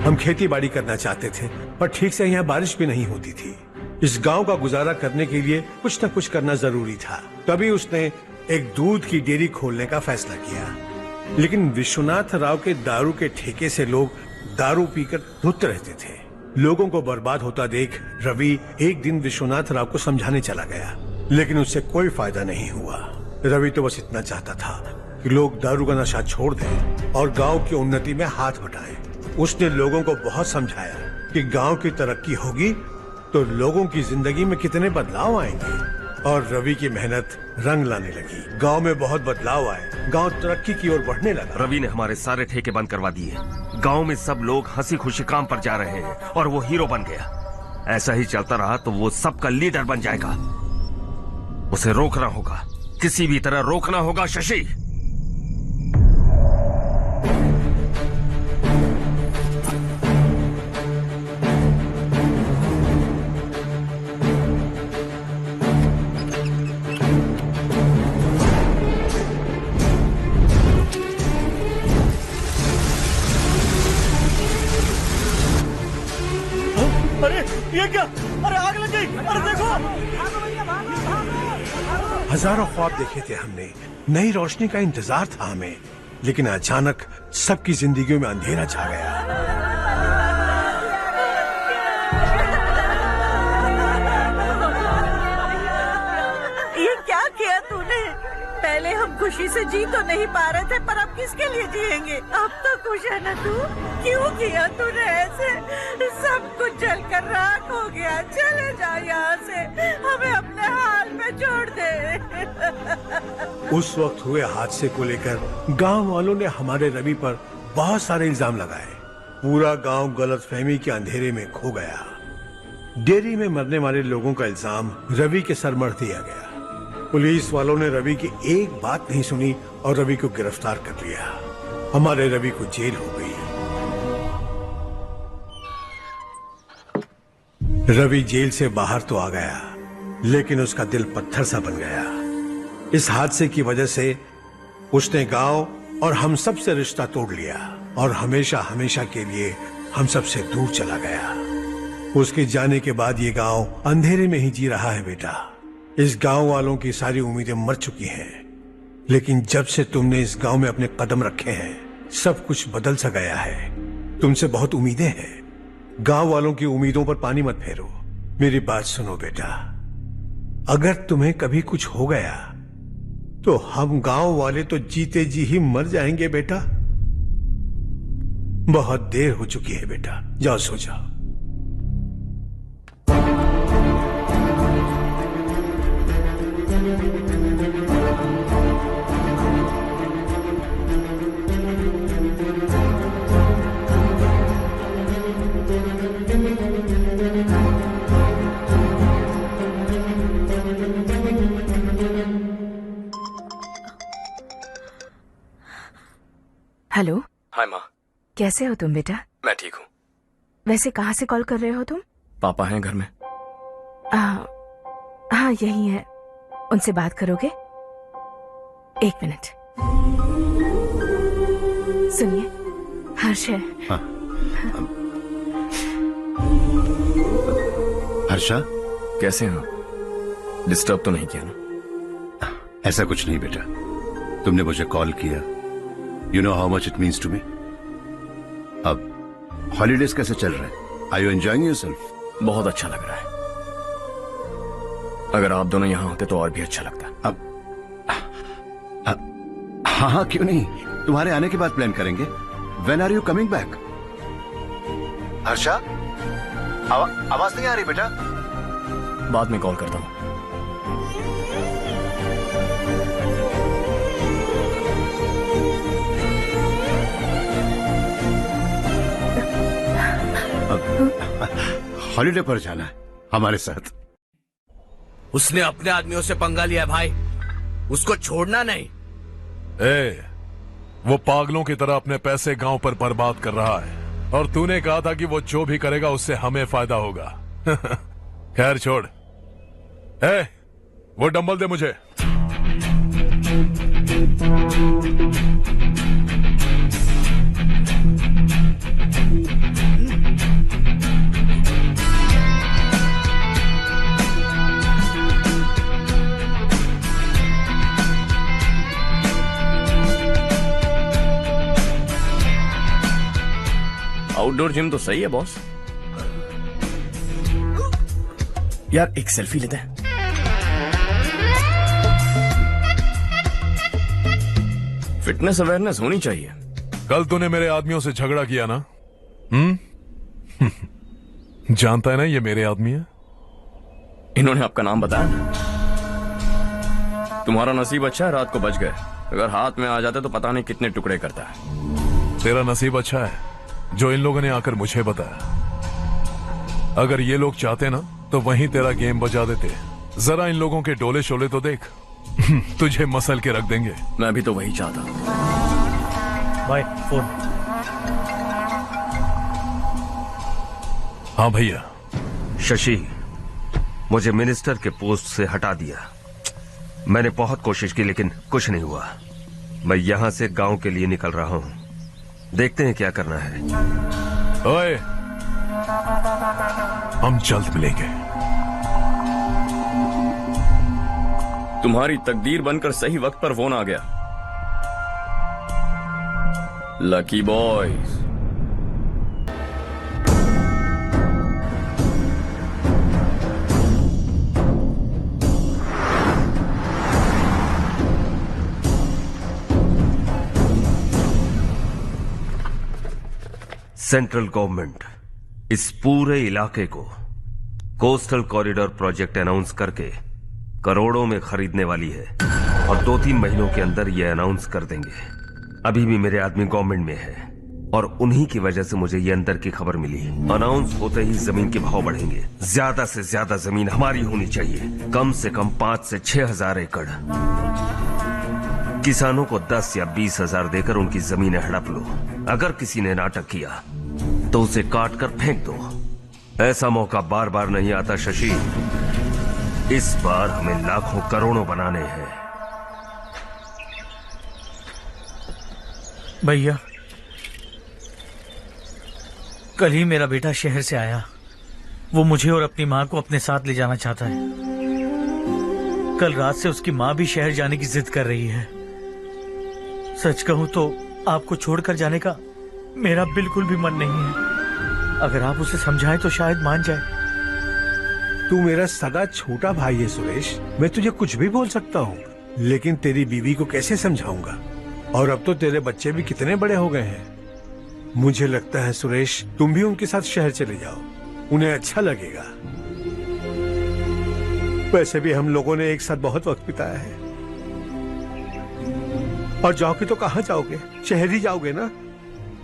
हम खेती बाड़ी करना चाहते थे, पर ठीक से यहाँ बारिश भी नहीं होती थी। इस गांव का गुजारा करने के लिए कुछ न कुछ करना जरूरी था। तभी उसने एक दूध की डेयरी खोलने का फैसला किया। लेकिन विश्वनाथ राव के दारू के ठेके से लोग दारू पीकर धुत रहते थे। लोगों को बर्बाद होता देख रवि एक दिन विश्वनाथ राव को समझाने चला गया, लेकिन उससे कोई फायदा नहीं हुआ। रवि तो बस इतना चाहता था कि लोग दारू का नशा छोड़ दें और गांव की उन्नति में हाथ बटाएं। उसने लोगों को बहुत समझाया कि गांव की तरक्की होगी तो लोगों की जिंदगी में कितने बदलाव आएंगे, और रवि की मेहनत रंग लाने लगी। गांव में बहुत बदलाव आए, गांव तरक्की की ओर बढ़ने लगा। रवि ने हमारे सारे ठेके बंद करवा दिए। गांव में सब लोग हंसी खुशी काम पर जा रहे हैं और वो हीरो बन गया। ऐसा ही चलता रहा तो वो सबका लीडर बन जाएगा। उसे रोकना होगा, किसी भी तरह रोकना होगा शशि। अरे ये क्या? अरे आग लग गई! अरे देखो! हजारों ख्वाब देखे थे हमने, नई रोशनी का इंतजार था हमें, लेकिन अचानक सबकी जिंदगियों में अंधेरा छा गया। ये क्या किया तूने? पहले हम खुशी से जी तो नहीं पा रहे थे, पर अब किसके लिए जिएंगे? अब तो खुश है ना तू? क्यों किया तूने ऐसे? सब कुछ जलकर राख हो गया। चले जा यहाँ से, हमें अपने हाल में छोड़ दे। उस वक्त हुए हादसे को लेकर गांव वालों ने हमारे रवि पर बहुत सारे इल्जाम लगाए। पूरा गांव गलतफहमी के अंधेरे में खो गया। डेयरी में मरने वाले लोगों का इल्जाम रवि के सर मढ़ दिया गया। पुलिस वालों ने रवि की एक बात नहीं सुनी और रवि को गिरफ्तार कर लिया। हमारे रवि को जेल हो गई। रवि जेल से बाहर तो आ गया, लेकिन उसका दिल पत्थर सा बन गया। इस हादसे की वजह से उसने गांव और हम सब से रिश्ता तोड़ लिया और हमेशा हमेशा के लिए हम सब से दूर चला गया। उसके जाने के बाद ये गांव अंधेरे में ही जी रहा है बेटा। इस गांव वालों की सारी उम्मीदें मर चुकी हैं, लेकिन जब से तुमने इस गांव में अपने कदम रखे हैं सब कुछ बदल सा गया है। तुमसे बहुत उम्मीदें हैं। गांव वालों की उम्मीदों पर पानी मत फेरो। मेरी बात सुनो बेटा, अगर तुम्हें कभी कुछ हो गया तो हम गांव वाले तो जीते जी ही मर जाएंगे बेटा। बहुत देर हो चुकी है बेटा, जाओ सो जाओ। हेलो। हाय माँ। कैसे हो तुम बेटा? मैं ठीक हूँ। वैसे कहाँ से कॉल कर रहे हो तुम? पापा हैं घर में? हाँ यही है। उनसे बात करोगे? एक मिनट सुनिए, हर्ष है। हाँ। हर्षा कैसे हैं? डिस्टर्ब तो नहीं किया ना? ऐसा कुछ नहीं बेटा, तुमने मुझे कॉल किया। You know how much it means to me. अब हॉलीडेज कैसे चल रहे हैं? Are you enjoying yourself? बहुत अच्छा लग रहा है। अगर आप दोनों यहाँ होते तो और भी अच्छा लगता। अब हाँ हाँ क्यों नहीं, तुम्हारे आने के बाद प्लान करेंगे। When are you coming back? Harsha आवाज नहीं आ रही बेटा। बाद में कॉल करता हूँ। हॉलीडे पर जाना है हमारे साथ। उसने अपने आदमियों से पंगा लिया भाई, उसको छोड़ना नहीं। वो पागलों की तरह अपने पैसे गांव पर बर्बाद कर रहा है और तूने कहा था कि वो जो भी करेगा उससे हमें फायदा होगा। खैर छोड़। वो डंबल दे मुझे। आउटडोर जिम तो सही है बॉस। यार एक सेल्फी लेते हैं। फिटनेस अवेयरनेस होनी चाहिए। कल तूने मेरे आदमियों से झगड़ा किया ना? जानता है ना ये मेरे आदमी है। इन्होंने आपका नाम बताया? तुम्हारा नसीब अच्छा है रात को बच गए, अगर हाथ में आ जाते तो पता नहीं कितने टुकड़े करता है। तेरा नसीब अच्छा है जो इन लोगों ने आकर मुझे बताया। अगर ये लोग चाहते ना तो वहीं तेरा गेम बजा देते। जरा इन लोगों के डोले शोले तो देख। तुझे मसल के रख देंगे। मैं भी तो वही चाहता। Bye phone. हाँ भैया। शशि, मुझे मिनिस्टर के पोस्ट से हटा दिया। मैंने बहुत कोशिश की लेकिन कुछ नहीं हुआ। मैं यहां से गांव के लिए निकल रहा हूं। देखते हैं क्या करना है। ओए, हम जल्द मिलेंगे। तुम्हारी तकदीर बनकर सही वक्त पर फोन आ गया। Lucky boys. सेंट्रल गवर्नमेंट इस पूरे इलाके को कोस्टल कॉरिडोर प्रोजेक्ट अनाउंस करके करोड़ों में खरीदने वाली है और 2-3 महीनों के अंदर ये अनाउंस कर देंगे। अभी भी मेरे आदमी गवर्नमेंट में है और उन्हीं की वजह से मुझे ये अंदर की खबर मिली। अनाउंस होते ही जमीन के भाव बढ़ेंगे। ज्यादा से ज्यादा जमीन हमारी होनी चाहिए, कम से कम 5 से 6 हजार एकड़। किसानों को 10 या 20 हजार देकर उनकी जमीनें हड़प लो। अगर किसी ने नाटक किया तो उसे काट कर फेंक दो। ऐसा मौका बार बार नहीं आता शशि। इस बार हमें लाखों करोड़ों बनाने हैं। भैया, कल ही मेरा बेटा शहर से आया। वो मुझे और अपनी माँ को अपने साथ ले जाना चाहता है। कल रात से उसकी माँ भी शहर जाने की जिद कर रही है। सच कहूं तो आपको छोड़कर जाने का मेरा बिल्कुल भी मन नहीं है। अगर आप उसे समझाएं तो शायद मान जाए। तू मेरा सगा छोटा भाई है सुरेश, मैं तुझे कुछ भी बोल सकता हूँ, लेकिन तेरी बीवी को कैसे समझाऊंगा? और अब तो तेरे बच्चे भी कितने बड़े हो गए हैं। मुझे लगता है सुरेश, तुम भी उनके साथ शहर चले जाओ, उन्हें अच्छा लगेगा। वैसे भी हम लोगों ने एक साथ बहुत वक्त बिताया है। और जाओगे तो कहाँ जाओगे? शहर ही जाओगे ना?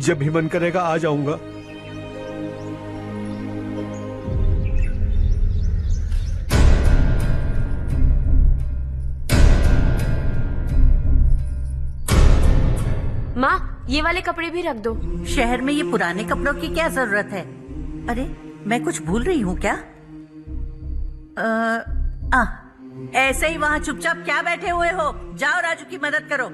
जब भी मन करेगा आ जाऊंगा। माँ, ये वाले कपड़े भी रख दो। शहर में ये पुराने कपड़ों की क्या जरूरत है? अरे, मैं कुछ भूल रही हूँ क्या? ऐसे ही वहाँ चुपचाप क्या बैठे हुए हो? जाओ राजू की मदद करो।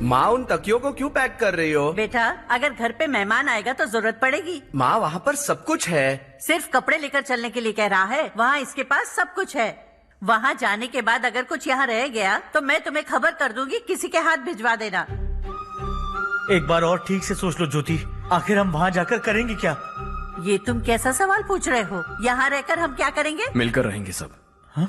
माँ, उन तकियों को क्यों पैक कर रही हो? बेटा, अगर घर पे मेहमान आएगा तो जरूरत पड़ेगी। माँ, वहाँ पर सब कुछ है। सिर्फ कपड़े लेकर चलने के लिए कह रहा है? वहाँ इसके पास सब कुछ है। वहाँ जाने के बाद अगर कुछ यहाँ रह गया तो मैं तुम्हें खबर कर दूंगी, किसी के हाथ भिजवा देना। एक बार और ठीक से सोच लो ज्योति, आखिर हम वहाँ जाकर करेंगे क्या? ये तुम कैसा सवाल पूछ रहे हो? यहाँ रहकर हम क्या करेंगे? मिलकर रहेंगे सब। हाँ?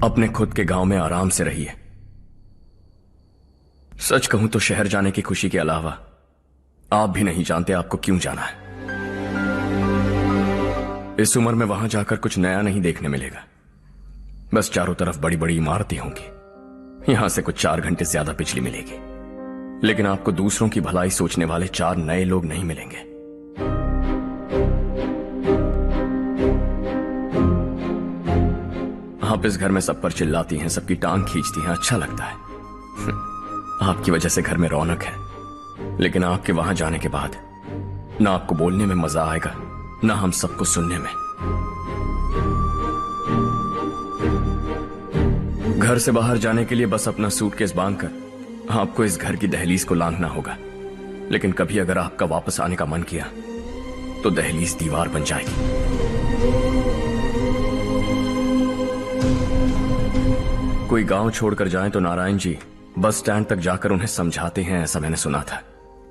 अपने खुद के गांव में आराम से रहिए। सच कहूं तो शहर जाने की खुशी के अलावा आप भी नहीं जानते आपको क्यों जाना है। इस उम्र में वहां जाकर कुछ नया नहीं देखने मिलेगा। बस चारों तरफ बड़ी बड़ी इमारतें होंगी। यहां से कुछ 4 घंटे ज्यादा बिजली मिलेगी, लेकिन आपको दूसरों की भलाई सोचने वाले 4 नए लोग नहीं मिलेंगे। आप इस घर में सब पर चिल्लाती हैं, सबकी टांग खींचती हैं, अच्छा लगता है। आपकी वजह से घर में रौनक है, लेकिन आपके वहां जाने के बाद ना आपको बोलने में मजा आएगा, ना हम सबको सुनने में। घर से बाहर जाने के लिए बस अपना सूटकेस बांधकर आपको इस घर की दहलीज को लांघना होगा। लेकिन कभी अगर आपका वापस आने का मन किया तो दहलीज दीवार बन जाएगी। कोई गांव छोड़कर जाए तो नारायण जी बस स्टैंड तक जाकर उन्हें समझाते हैं, ऐसा मैंने सुना था।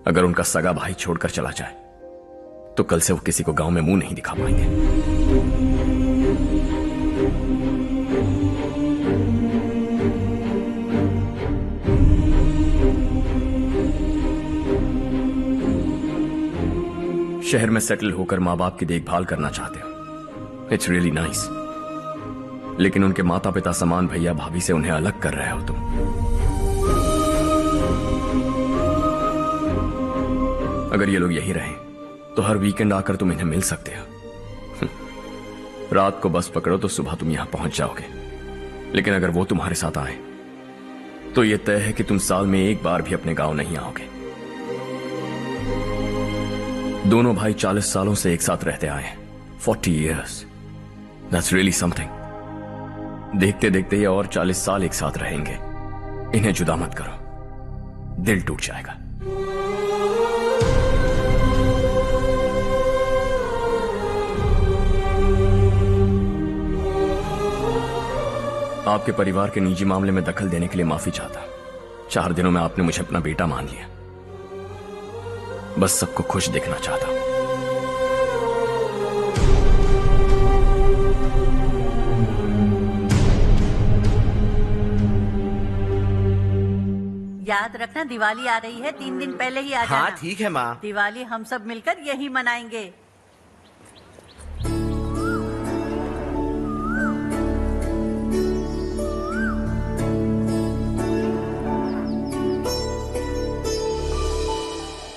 अगर उनका सगा भाई छोड़कर चला जाए तो कल से वो किसी को गांव में मुंह नहीं दिखा पाएंगे। शहर में सेटल होकर माँ बाप की देखभाल करना चाहते हो, इट्स रियली नाइस। लेकिन उनके माता पिता समान भैया भाभी से उन्हें अलग कर रहे हो तुम। अगर ये लोग यही रहे तो हर वीकेंड आकर तुम इन्हें मिल सकते हो। रात को बस पकड़ो तो सुबह तुम यहां पहुंच जाओगे। लेकिन अगर वो तुम्हारे साथ आए तो ये तय है कि तुम साल में एक बार भी अपने गांव नहीं आओगे। दोनों भाई 40 सालों से एक साथ रहते आए हैं, 40 years। That's really something। देखते देखते ये और 40 साल एक साथ रहेंगे। इन्हें जुदा मत करो, दिल टूट जाएगा। आपके परिवार के निजी मामले में दखल देने के लिए माफी चाहता। 4 दिनों में आपने मुझे अपना बेटा मान लिया। बस सबको खुश देखना चाहता। याद रखना दिवाली आ रही है, 3 दिन पहले ही आ जाना। हाँ ठीक है माँ। दिवाली हम सब मिलकर यही मनाएंगे।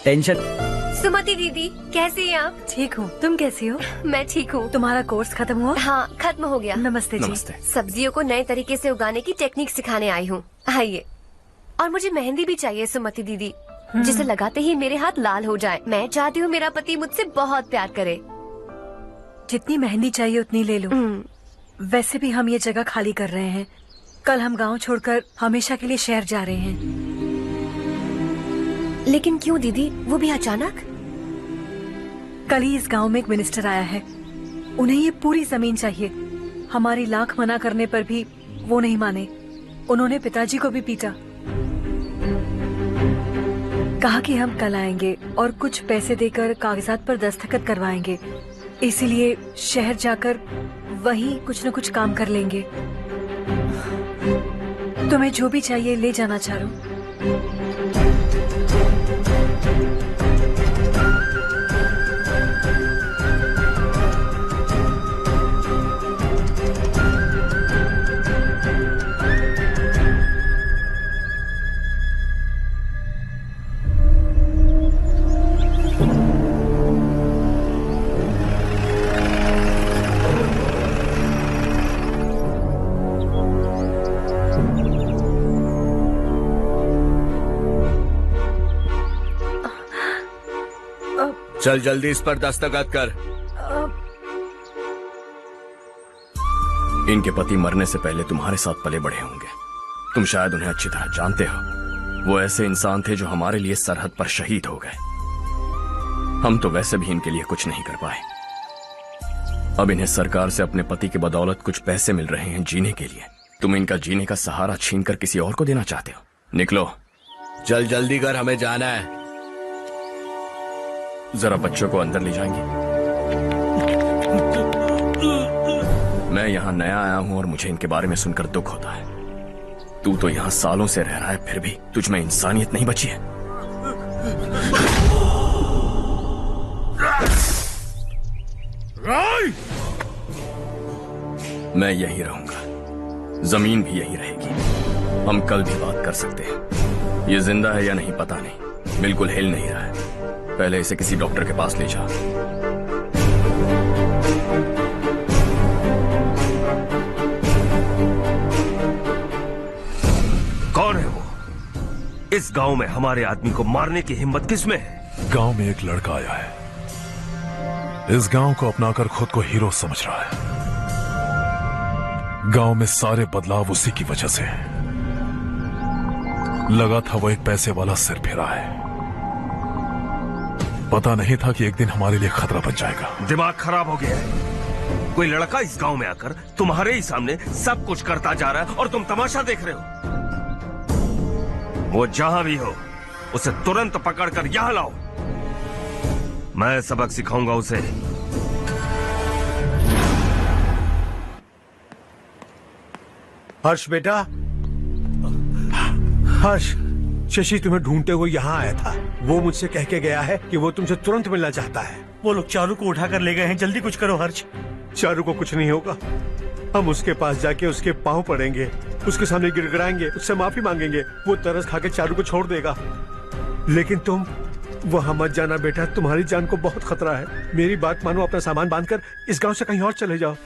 टेंशन। सुमति दीदी कैसी हैं आप? ठीक हूँ, तुम कैसी हो? मैं ठीक हूँ। तुम्हारा कोर्स खत्म हुआ? हाँ खत्म हो गया। नमस्ते जी। नमस्ते। सब्जियों को नए तरीके से उगाने की टेक्निक सिखाने आई हूँ। आइए। और मुझे मेहंदी भी चाहिए सुमति दीदी, जिसे लगाते ही मेरे हाथ लाल हो जाए। मैं चाहती हूँ मेरा पति मुझसे बहुत प्यार करे। जितनी मेहंदी चाहिए उतनी ले लो। वैसे भी हम ये जगह खाली कर रहे हैं। कल हम गांव छोड़कर हमेशा के लिए शहर जा रहे हैं। लेकिन क्यों दीदी, वो भी अचानक? कल ही इस गांव में एक मिनिस्टर आया है, उन्हें ये पूरी जमीन चाहिए। हमारी लाख मना करने पर भी वो नहीं माने। उन्होंने पिताजी को भी पीटा। कहा कि हम कल आएंगे और कुछ पैसे देकर कागजात पर दस्तखत करवाएंगे। इसीलिए शहर जाकर वहीं कुछ न कुछ काम कर लेंगे। तुम्हें जो भी चाहिए ले जाना चारू। चल जल्दी इस पर दस्तखत कर। इनके पति मरने से पहले तुम्हारे साथ पले बड़े होंगे। तुम शायद उन्हें अच्छी तरह जानते हो। वो ऐसे इंसान थे जो हमारे लिए सरहद पर शहीद हो गए। हम तो वैसे भी इनके लिए कुछ नहीं कर पाए। अब इन्हें सरकार से अपने पति की बदौलत कुछ पैसे मिल रहे हैं जीने के लिए। तुम इनका जीने का सहारा छीनकर किसी और को देना चाहते हो। निकलो। चल जल्दी कर, हमें जाना है। जरा बच्चों को अंदर ले जाएंगे। मैं यहाँ नया आया हूँ और मुझे इनके बारे में सुनकर दुख होता है। तू तो यहाँ सालों से रह रहा है, फिर भी तुझ में इंसानियत नहीं बची है। मैं यहीं रहूंगा, जमीन भी यहीं रहेगी। हम कल भी बात कर सकते हैं। ये जिंदा है या नहीं पता नहीं, बिल्कुल हिल नहीं रहा है। पहले इसे किसी डॉक्टर के पास ले जा। कौन है वो? इस गांव में हमारे आदमी को मारने की हिम्मत किसमें है? गांव में एक लड़का आया है। इस गांव को अपनाकर खुद को हीरो समझ रहा है। गांव में सारे बदलाव उसी की वजह से है। लगा था वो एक पैसे वाला सिर फिरा है। पता नहीं था कि एक दिन हमारे लिए खतरा बन जाएगा। दिमाग खराब हो गया है। कोई लड़का इस गांव में आकर तुम्हारे ही सामने सब कुछ करता जा रहा है और तुम तमाशा देख रहे हो। वो जहां भी हो उसे तुरंत पकड़कर यहां लाओ। मैं सबक सिखाऊंगा उसे। हर्ष बेटा, हर्ष, शशि तुम्हें ढूंढते हुए यहाँ आया था। वो मुझसे कह के गया है कि वो तुमसे तुरंत मिलना चाहता है। वो लोग चारू को उठाकर ले गए हैं, जल्दी कुछ करो हर्ष। चारू को कुछ नहीं होगा। हम उसके पास जाके उसके पांव पड़ेंगे, उसके सामने गिड़गिड़ाएंगे, उससे माफी मांगेंगे। वो तरस खा के चारू को छोड़ देगा। लेकिन तुम वहां मत जाना बेटा, तुम्हारी जान को बहुत खतरा है। मेरी बात मानो, अपना सामान बांधकर इस गांव से कहीं और चले जाओ।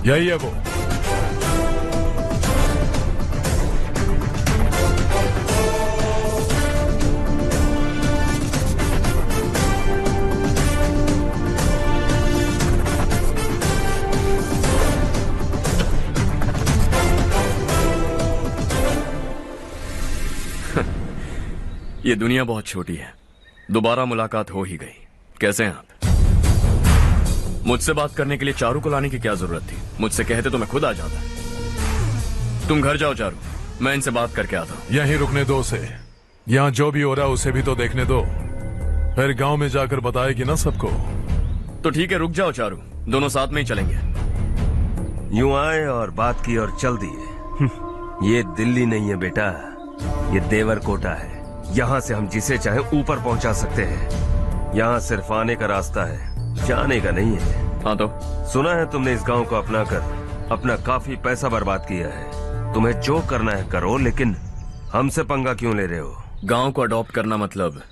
यही है वो। ये दुनिया बहुत छोटी है, दोबारा मुलाकात हो ही गई। कैसे हैं आप? मुझसे बात करने के लिए चारू को लाने की क्या जरूरत थी? मुझसे कहते तो मैं खुद आ जाता। तुम घर जाओ चारू, मैं इनसे बात करके आता हूँ। यहीं रुकने दो उसे। यहाँ जो भी हो रहा है उसे भी तो देखने दो, फिर गांव में जाकर बताएगी ना सबको। तो ठीक है, रुक जाओ चारू, दोनों साथ में ही चलेंगे। यूं आए और बात की और चल दिए। ये दिल्ली नहीं है बेटा, ये देवरकोटा है। यहाँ से हम जिसे चाहे ऊपर पहुँचा सकते हैं। यहाँ सिर्फ आने का रास्ता है, जाने का नहीं है। हाँ तो सुना है तुमने इस गांव को अपना कर अपना काफी पैसा बर्बाद किया है। तुम्हें जो करना है करो, लेकिन हमसे पंगा क्यों ले रहे हो? गांव को अडॉप्ट करना मतलब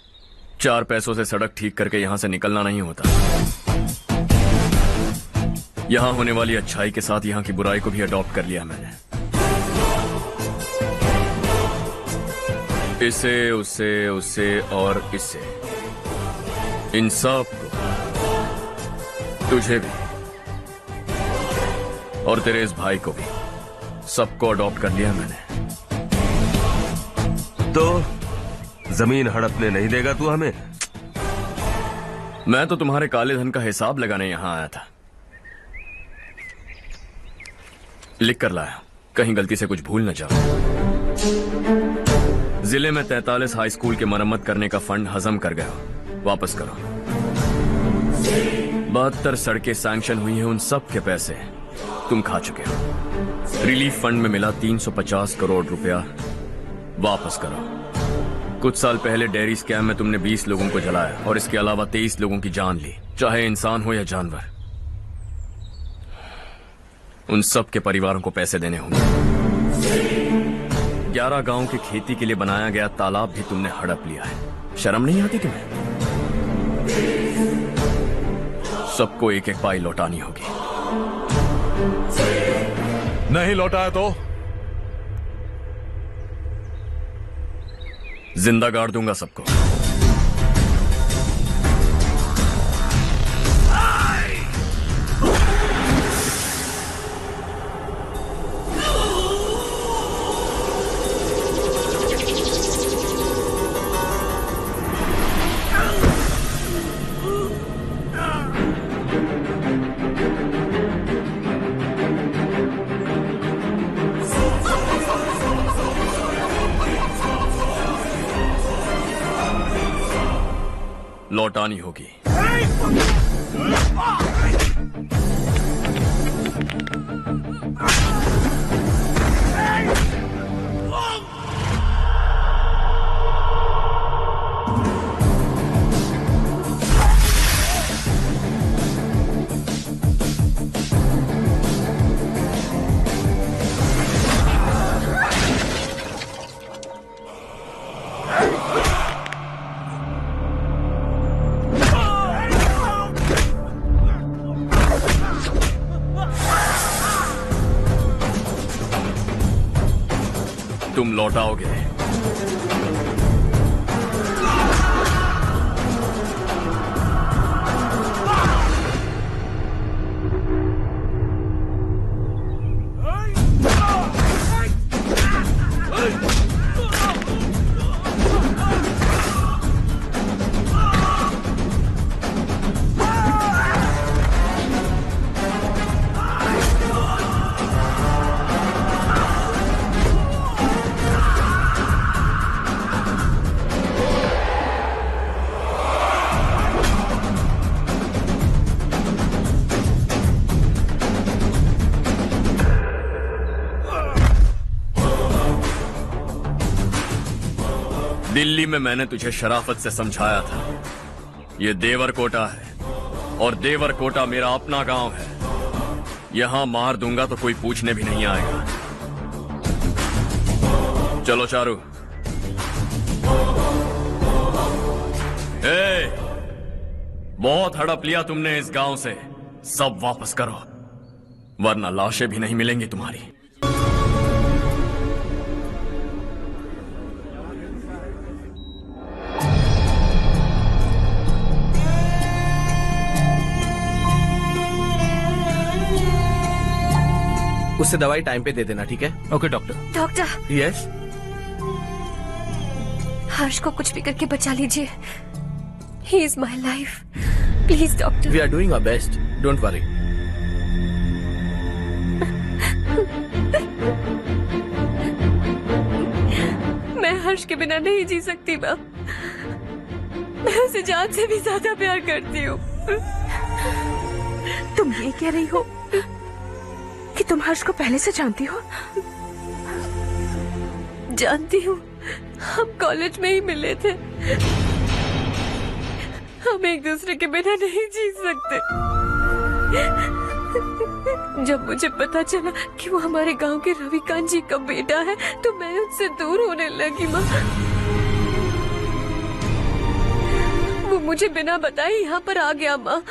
4 पैसों से सड़क ठीक करके यहाँ से निकलना नहीं होता। यहाँ होने वाली अच्छाई के साथ यहाँ की बुराई को भी अडॉप्ट कर लिया मैंने। इसे, उससे, उससे और इससे, इन सब को, तुझे भी और तेरे इस भाई को भी, सबको अडॉप्ट कर लिया मैंने। तो जमीन हड़पने नहीं देगा तू हमें? मैं तो तुम्हारे काले धन का हिसाब लगाने यहां आया था। लिख कर लाया, कहीं गलती से कुछ भूल न जाओ। जिले में 43 हाई स्कूल के मरम्मत करने का फंड हजम कर गया, वापस करो। 72 सड़कें सैंक्शन हुई हैं, उन सब के पैसे तुम खा चुके हो। रिलीफ फंड में मिला 350 करोड़ रुपया, वापस करो। कुछ साल पहले डेयरी स्कैम में तुमने 20 लोगों को जलाया और इसके अलावा 23 लोगों की जान ली, चाहे इंसान हो या जानवर। उन सब के परिवारों को पैसे देने होंगे। 11 गांव की खेती के लिए बनाया गया तालाब भी तुमने हड़प लिया है। शर्म नहीं आती तुम्हें? सबको एक एक पाई लौटानी होगी। नहीं लौटाया तो जिंदा गाड़ दूंगा सबको। लौटानी होगी। तुम लौटाओगे। दिल्ली में मैंने तुझे शराफत से समझाया था, ये देवरकोटा है और देवरकोटा मेरा अपना गांव है। यहां मार दूंगा तो कोई पूछने भी नहीं आएगा। चलो चारू। बहुत हड़प लिया तुमने इस गांव से, सब वापस करो। वरना लाशें भी नहीं मिलेंगी तुम्हारी। उससे दवाई टाइम पे दे देना, ठीक है? Okay doctor. Doctor. Yes. Harsh को कुछ भी करके बचा लीजिए। He is my life. Please doctor. We are doing our best, don't worry. मैं हर्ष के बिना नहीं जी सकती माँ। मैं उसे जान से भी ज्यादा प्यार करती हूँ। तुम ये कह रही हो कि तुम हर्ष को पहले से जानती हो? जानती हूँ, हम कॉलेज में ही मिले थे। हम एक दूसरे के बिना नहीं जी सकते। जब मुझे पता चला कि वो हमारे गांव के रविकांत जी का बेटा है तो मैं उससे दूर होने लगी माँ। वो मुझे बिना बताए यहाँ पर आ गया माँ।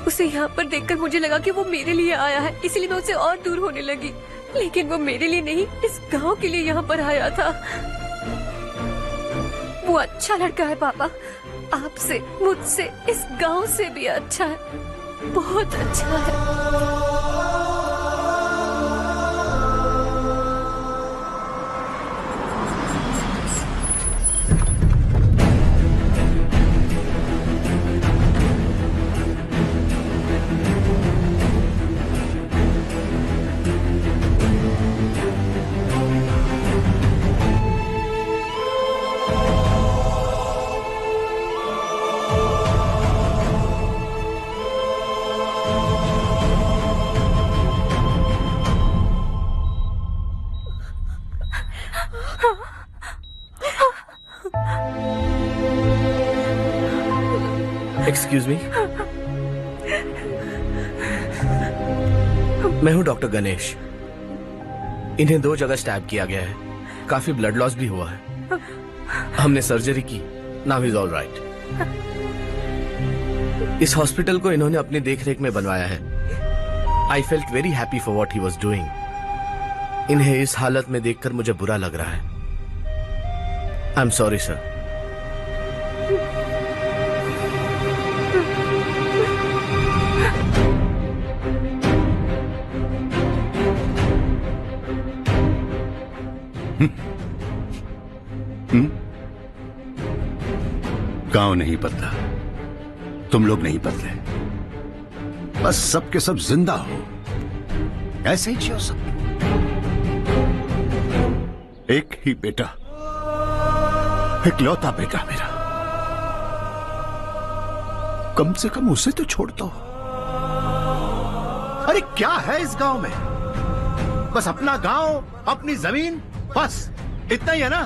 उसे यहाँ पर देखकर मुझे लगा कि वो मेरे लिए आया है, इसलिए मैं उससे और दूर होने लगी। लेकिन वो मेरे लिए नहीं, इस गांव के लिए यहाँ पर आया था। वो अच्छा लड़का है पापा, आपसे, मुझसे, इस गांव से भी अच्छा है, बहुत अच्छा है। एक्सक्यूज मी, मैं हूं डॉक्टर गणेश। इन्हें 2 जगह स्टैब किया गया है, काफी ब्लड लॉस भी हुआ है। हमने सर्जरी की, नाउ इज ऑल राइट। इस हॉस्पिटल को इन्होंने अपनी देखरेख में बनवाया है। I felt very happy for what he was doing. इन्हें इस हालत में देखकर मुझे बुरा लग रहा है। I am sorry sir. गांव नहीं बदला, तुम लोग नहीं बदले, बस सब के सब जिंदा हो, ऐसे ही जियो सब। एक ही बेटा, इकलौता बेटा मेरा, कम से कम उसे तो छोड़ दो। अरे क्या है इस गांव में? बस अपना गांव, अपनी जमीन, बस इतना ही है ना?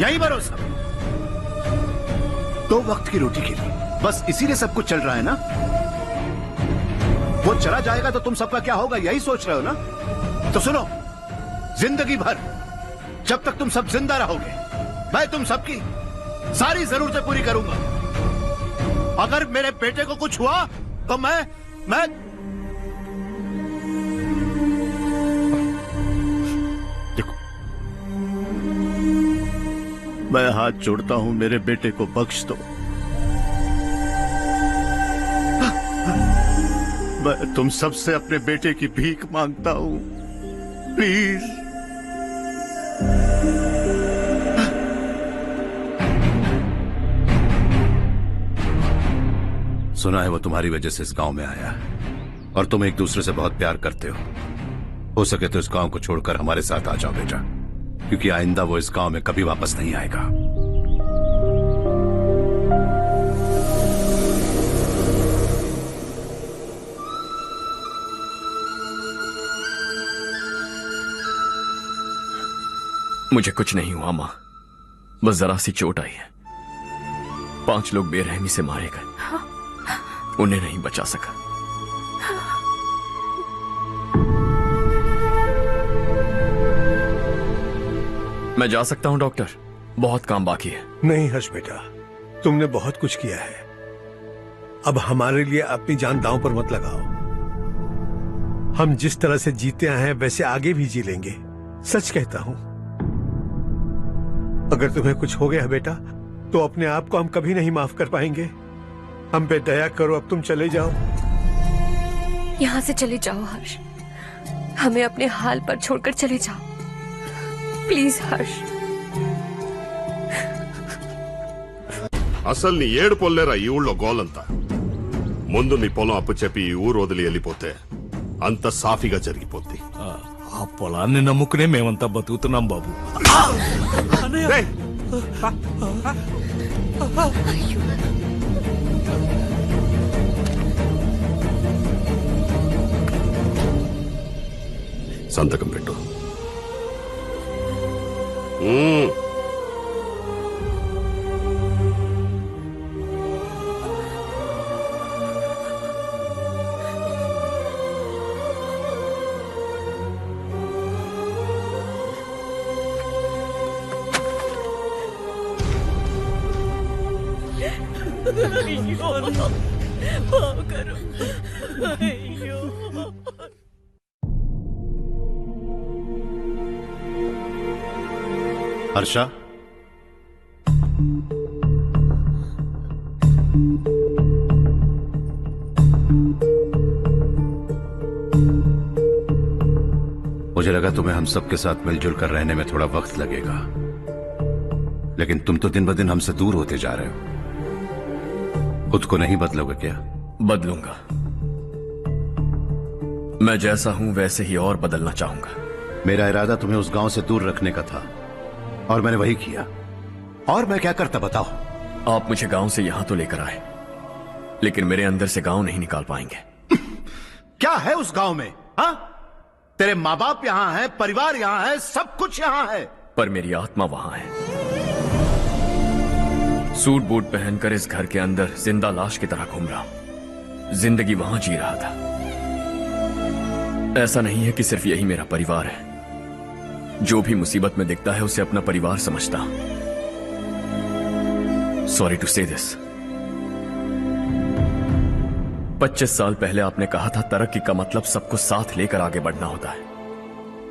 यही भरोसा, 2 वक्त की रोटी के लिए, बस इसीलिए सब कुछ चल रहा है ना? वो चला जाएगा तो तुम सबका क्या होगा, यही सोच रहे हो ना? तो सुनो, जिंदगी भर जब तक तुम सब जिंदा रहोगे, मैं तुम सबकी सारी जरूरतें पूरी करूंगा। अगर मेरे बेटे को कुछ हुआ तो मैं देखो, मैं हाथ जोड़ता हूं, मेरे बेटे को बख्श दो। मैं तुम सबसे अपने बेटे की भीख मांगता हूं, प्लीज। सुना है वो तुम्हारी वजह से इस गांव में आया और तुम एक दूसरे से बहुत प्यार करते हो सके तो इस गांव को छोड़कर हमारे साथ आ जाओ बेटा, क्योंकि आइंदा वो इस गांव में कभी वापस नहीं आएगा। मुझे कुछ नहीं हुआ माँ, बस जरा सी चोट आई है। 5 लोग बेरहमी से मारे गए, उन्हें नहीं बचा सका। मैं जा सकता हूं डॉक्टर, बहुत काम बाकी है। नहीं हर्ष बेटा, तुमने बहुत कुछ किया है, अब हमारे लिए अपनी जान दांव पर मत लगाओ। हम जिस तरह से जीते आए हैं वैसे आगे भी जी लेंगे, सच कहता हूं। अगर तुम्हें कुछ हो गया बेटा तो अपने आप को हम कभी नहीं माफ कर पाएंगे। हम पे दया करो, अब तुम चले जाओ। यहाँ से चले जाओ हर्ष, हमें अपने हाल पर छोड़कर चले जाओ ప్లీజ్ హర్ష్. అసలు నీ ఏడు పొల్లేరా ఈ ఊళ్ళో గోలంతా. ముందు నీ పొలం అప్పు చెప్పి ఈ ఊరు వదిలి వెళ్ళిపోతే అంత సాఫీగా జరిగిపోద్ది. ఆ పొలాన్ని నమ్ముకునే మేమంతా బతుకుతున్నాం బాబు. సంతకం పెట్టు. हर्षा, मुझे लगा तुम्हें हम सबके साथ मिलजुल कर रहने में थोड़ा वक्त लगेगा, लेकिन तुम तो दिन ब दिन हमसे दूर होते जा रहे हो। खुद को नहीं बदलोगे क्या? बदलूंगा। मैं जैसा हूं वैसे ही और बदलना चाहूंगा। मेरा इरादा तुम्हें उस गांव से दूर रखने का था और मैंने वही किया। और मैं क्या करता बताओ? आप मुझे गांव से यहां तो लेकर आए, लेकिन मेरे अंदर से गांव नहीं निकाल पाएंगे। क्या है उस गांव में? हाँ, तेरे माँ बाप यहां है, परिवार यहां है, सब कुछ यहां है, पर मेरी आत्मा वहां है। सूट बूट पहनकर इस घर के अंदर जिंदा लाश की तरह घूम रहा हूं। जिंदगी वहां जी रहा था। ऐसा नहीं है कि सिर्फ यही मेरा परिवार है। जो भी मुसीबत में दिखता है उसे अपना परिवार समझता। सॉरी टू से दिस। 25 साल पहले आपने कहा था तरक्की का मतलब सबको साथ लेकर आगे बढ़ना होता है।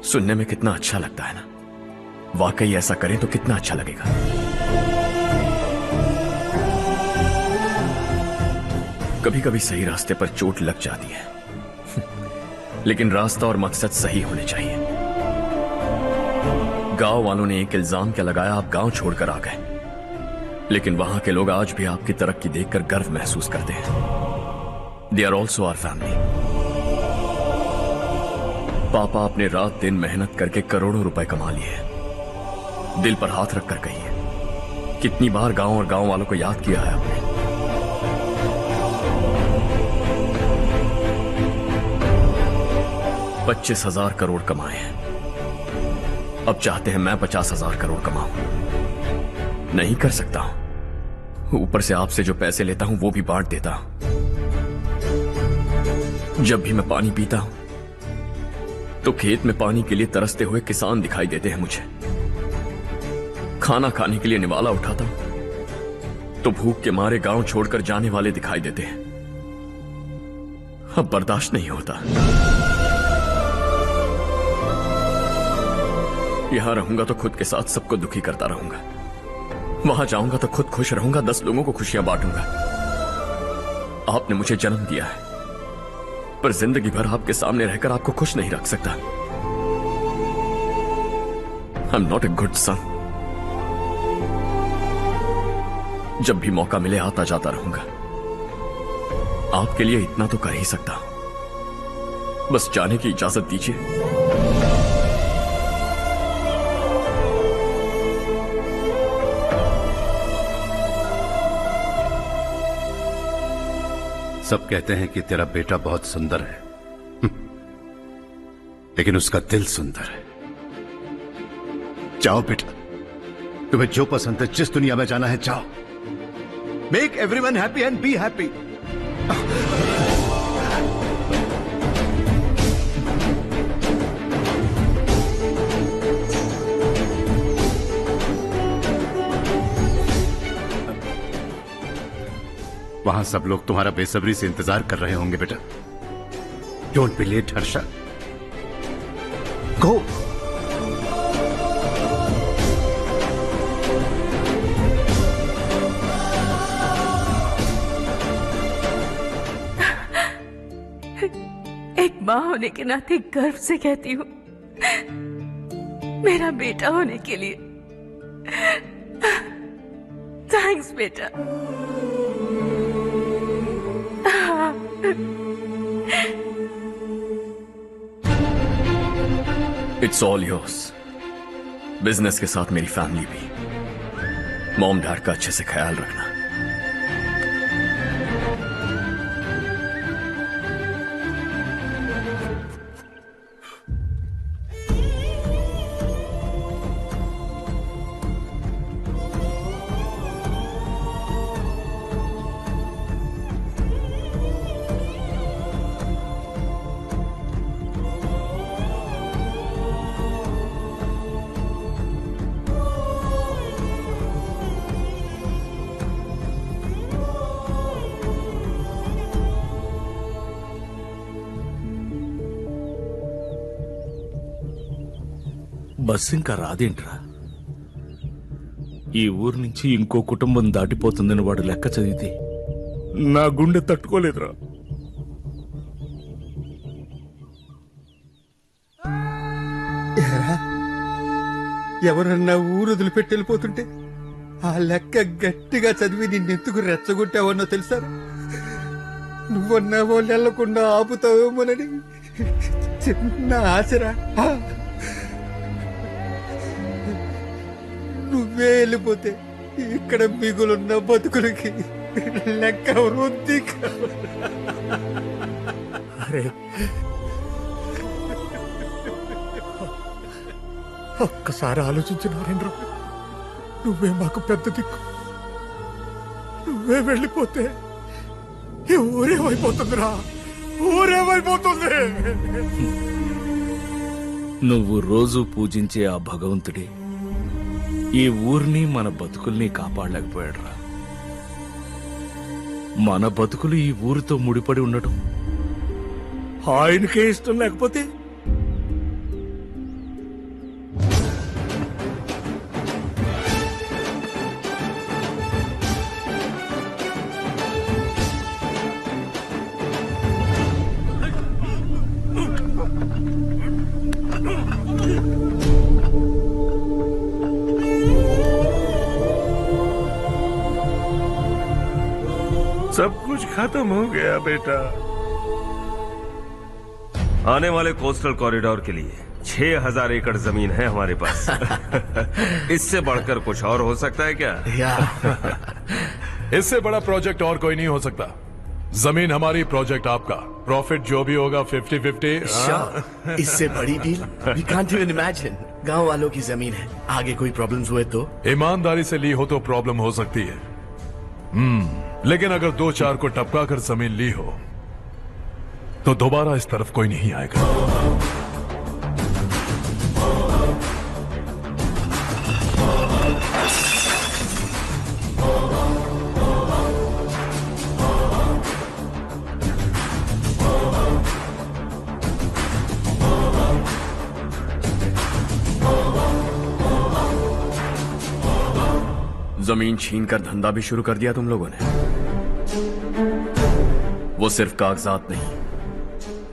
सुनने में कितना अच्छा लगता है ना? वाकई ऐसा करें तो कितना अच्छा लगेगा। कभी कभी सही रास्ते पर चोट लग जाती है, लेकिन रास्ता और मकसद सही होने चाहिए। गांव वालों ने एक इल्जाम क्या लगाया, आप गांव छोड़कर आ गए, लेकिन वहां के लोग आज भी आपकी तरक्की देखकर गर्व महसूस करते हैं। They are also our family. पापा आपने रात दिन मेहनत करके करोड़ों रुपए कमा लिए। दिल पर हाथ रखकर कहिए, कितनी बार गांव और गांव वालों को याद किया है आपने? 25,000 करोड़ कमाए हैं। अब चाहते हैं मैं 50,000 करोड़ कमाऊं। नहीं कर सकता हूं। ऊपर से आपसे जो पैसे लेता हूं वो भी बांट देता हूं। जब भी मैं पानी पीता हूं तो खेत में पानी के लिए तरसते हुए किसान दिखाई देते हैं मुझे। खाना खाने के लिए निवाला उठाता हूं तो भूख के मारे गांव छोड़कर जाने वाले दिखाई देते हैं। अब बर्दाश्त नहीं होता। यहां रहूंगा तो खुद के साथ सबको दुखी करता रहूंगा। वहां जाऊंगा तो खुद खुश रहूंगा, 10 लोगों को खुशियां बांटूंगा। आपने मुझे जन्म दिया है, पर जिंदगी भर आपके सामने रहकर आपको खुश नहीं रख सकता। I am not a good son. जब भी मौका मिले आता जाता रहूंगा। आपके लिए इतना तो कर ही सकता हूं। बस जाने की इजाजत दीजिए। सब कहते हैं कि तेरा बेटा बहुत सुंदर है, लेकिन उसका दिल सुंदर है। जाओ बेटा, तुम्हें जो पसंद है, जिस दुनिया में जाना है जाओ। Make everyone happy and be happy. वहां सब लोग तुम्हारा बेसब्री से इंतजार कर रहे होंगे बेटा। डोंट बी लेट हर्षा, गो। एक माँ होने के नाते गर्व से कहती हूँ, मेरा बेटा होने के लिए थैंक्स बेटा। It's all yours. बिजनेस के साथ मेरी फैमिली भी। मॉम डैड का अच्छे से ख्याल रखना। బస్ ఇంకా రాదేంట్రా? ఈ ఊరు నుంచి ఇంకో కుటుంబం దాటిపోతుందని వాడు లెక్క చదివితే నా గుండె తట్టుకోలేదురా. ఎవరన్నా ఊరు వదిలిపెట్టి వెళ్ళిపోతుంటే ఆ లెక్క గట్టిగా చదివి నిన్నెందుకు రెచ్చగొట్టావన్నో తెలుసా? నువ్వన్నా వాళ్ళు వెళ్లకుండా ఆపుతావేమోనని చిన్న ఆశరా. నువ్వే వెళ్ళిపోతే ఇక్కడ మిగులున్న బతుకులకి లెక్క వృద్ధి. అరే ఒక్కసారి ఆలోచించు నరేంద్ర, నువ్వే మాకు పెద్ద దిక్కు. నువ్వే వెళ్ళిపోతే ఈ ఊరేమైపోతుందిరా, ఊరేమైపోతుంది. నువ్వు రోజు పూజించే ఆ భగవంతుడే ఈ ఊరిని మన బతుకుల్ని కాపాడలేకపోయాడురా. మన బతుకులు ఈ ఊరితో ముడిపడి ఉండటం ఆయనకే ఇష్టం లేకపోతే सब कुछ खत्म हो गया बेटा। आने वाले कोस्टल कॉरिडोर के लिए 6000 एकड़ जमीन है हमारे पास। इससे बढ़कर कुछ और हो सकता है क्या? इससे बड़ा प्रोजेक्ट और कोई नहीं हो सकता। जमीन हमारी, प्रोजेक्ट आपका। प्रॉफिट जो भी होगा 50-50। इससे बड़ी deal we can't even imagine. गांव वालों की जमीन है, आगे कोई प्रॉब्लम्स हुए तो? ईमानदारी से ली हो तो प्रॉब्लम हो सकती है, लेकिन अगर 2-4 को टपका कर जमीन ली हो तो दोबारा इस तरफ कोई नहीं आएगा। जमीन छीनकर धंधा भी शुरू कर दिया तुम लोगों ने। वो सिर्फ कागजात नहीं,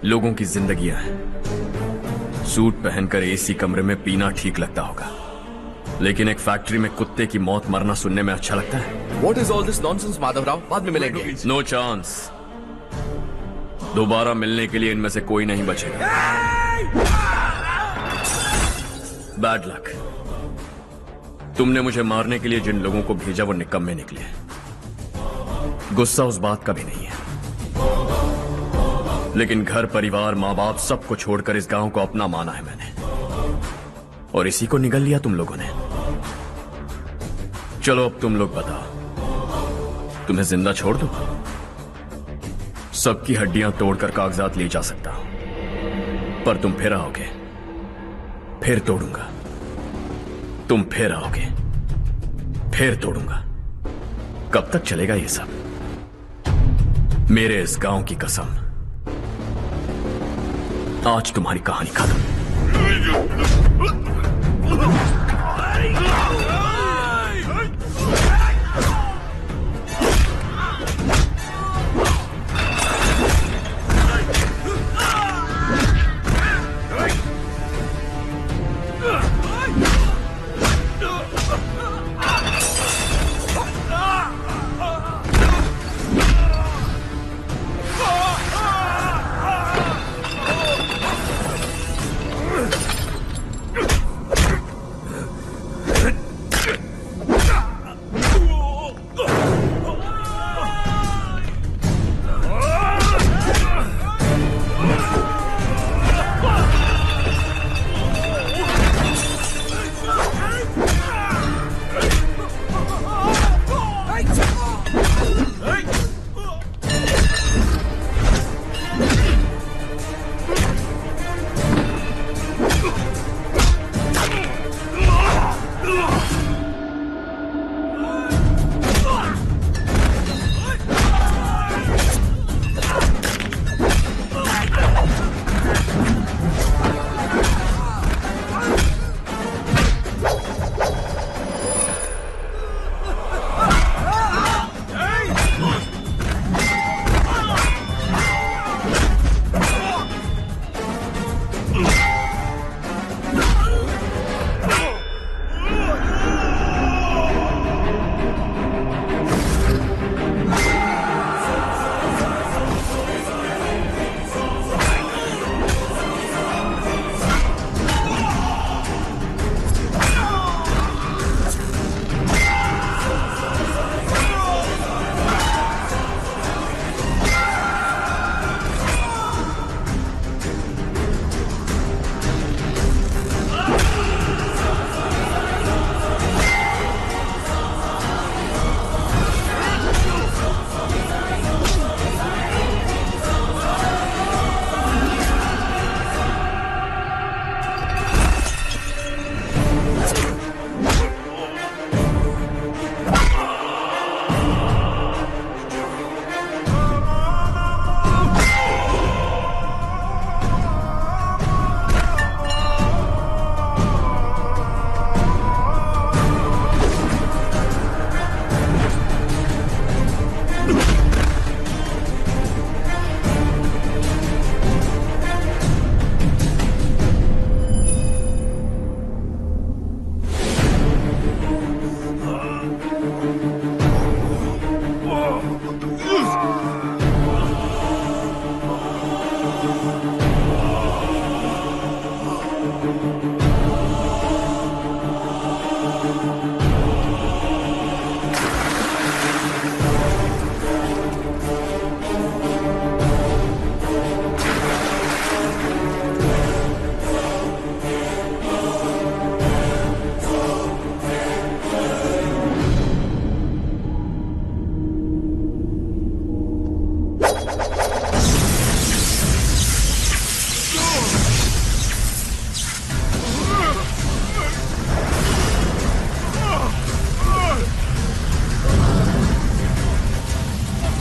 लोगों की जिंदगियां हैं। सूट पहनकर एसी कमरे में पीना ठीक लगता होगा, लेकिन एक फैक्ट्री में कुत्ते की मौत मरना सुनने में अच्छा लगता है। What is all this nonsense, Madhavrao? बाद में मिलेंगे। No chance. दोबारा मिलने के लिए इनमें से कोई नहीं बचेगा। Bad luck. तुमने मुझे मारने के लिए जिन लोगों को भेजा वो निकम्मे निकले। गुस्सा उस बात का भी नहीं है, लेकिन घर परिवार माँ बाप सबको छोड़कर इस गांव को अपना माना है मैंने, और इसी को निगल लिया तुम लोगों ने। चलो अब तुम लोग बताओ, तुम्हें जिंदा छोड़ दूं? सबकी हड्डियां तोड़कर कागजात ले जा सकता हूं, पर तुम फिर आओगे, फिर तोड़ूंगा। तुम फिर आओगे, फिर तोड़ूंगा। कब तक चलेगा ये सब? मेरे इस गांव की कसम, आज तुम्हारी कहानी खत्म।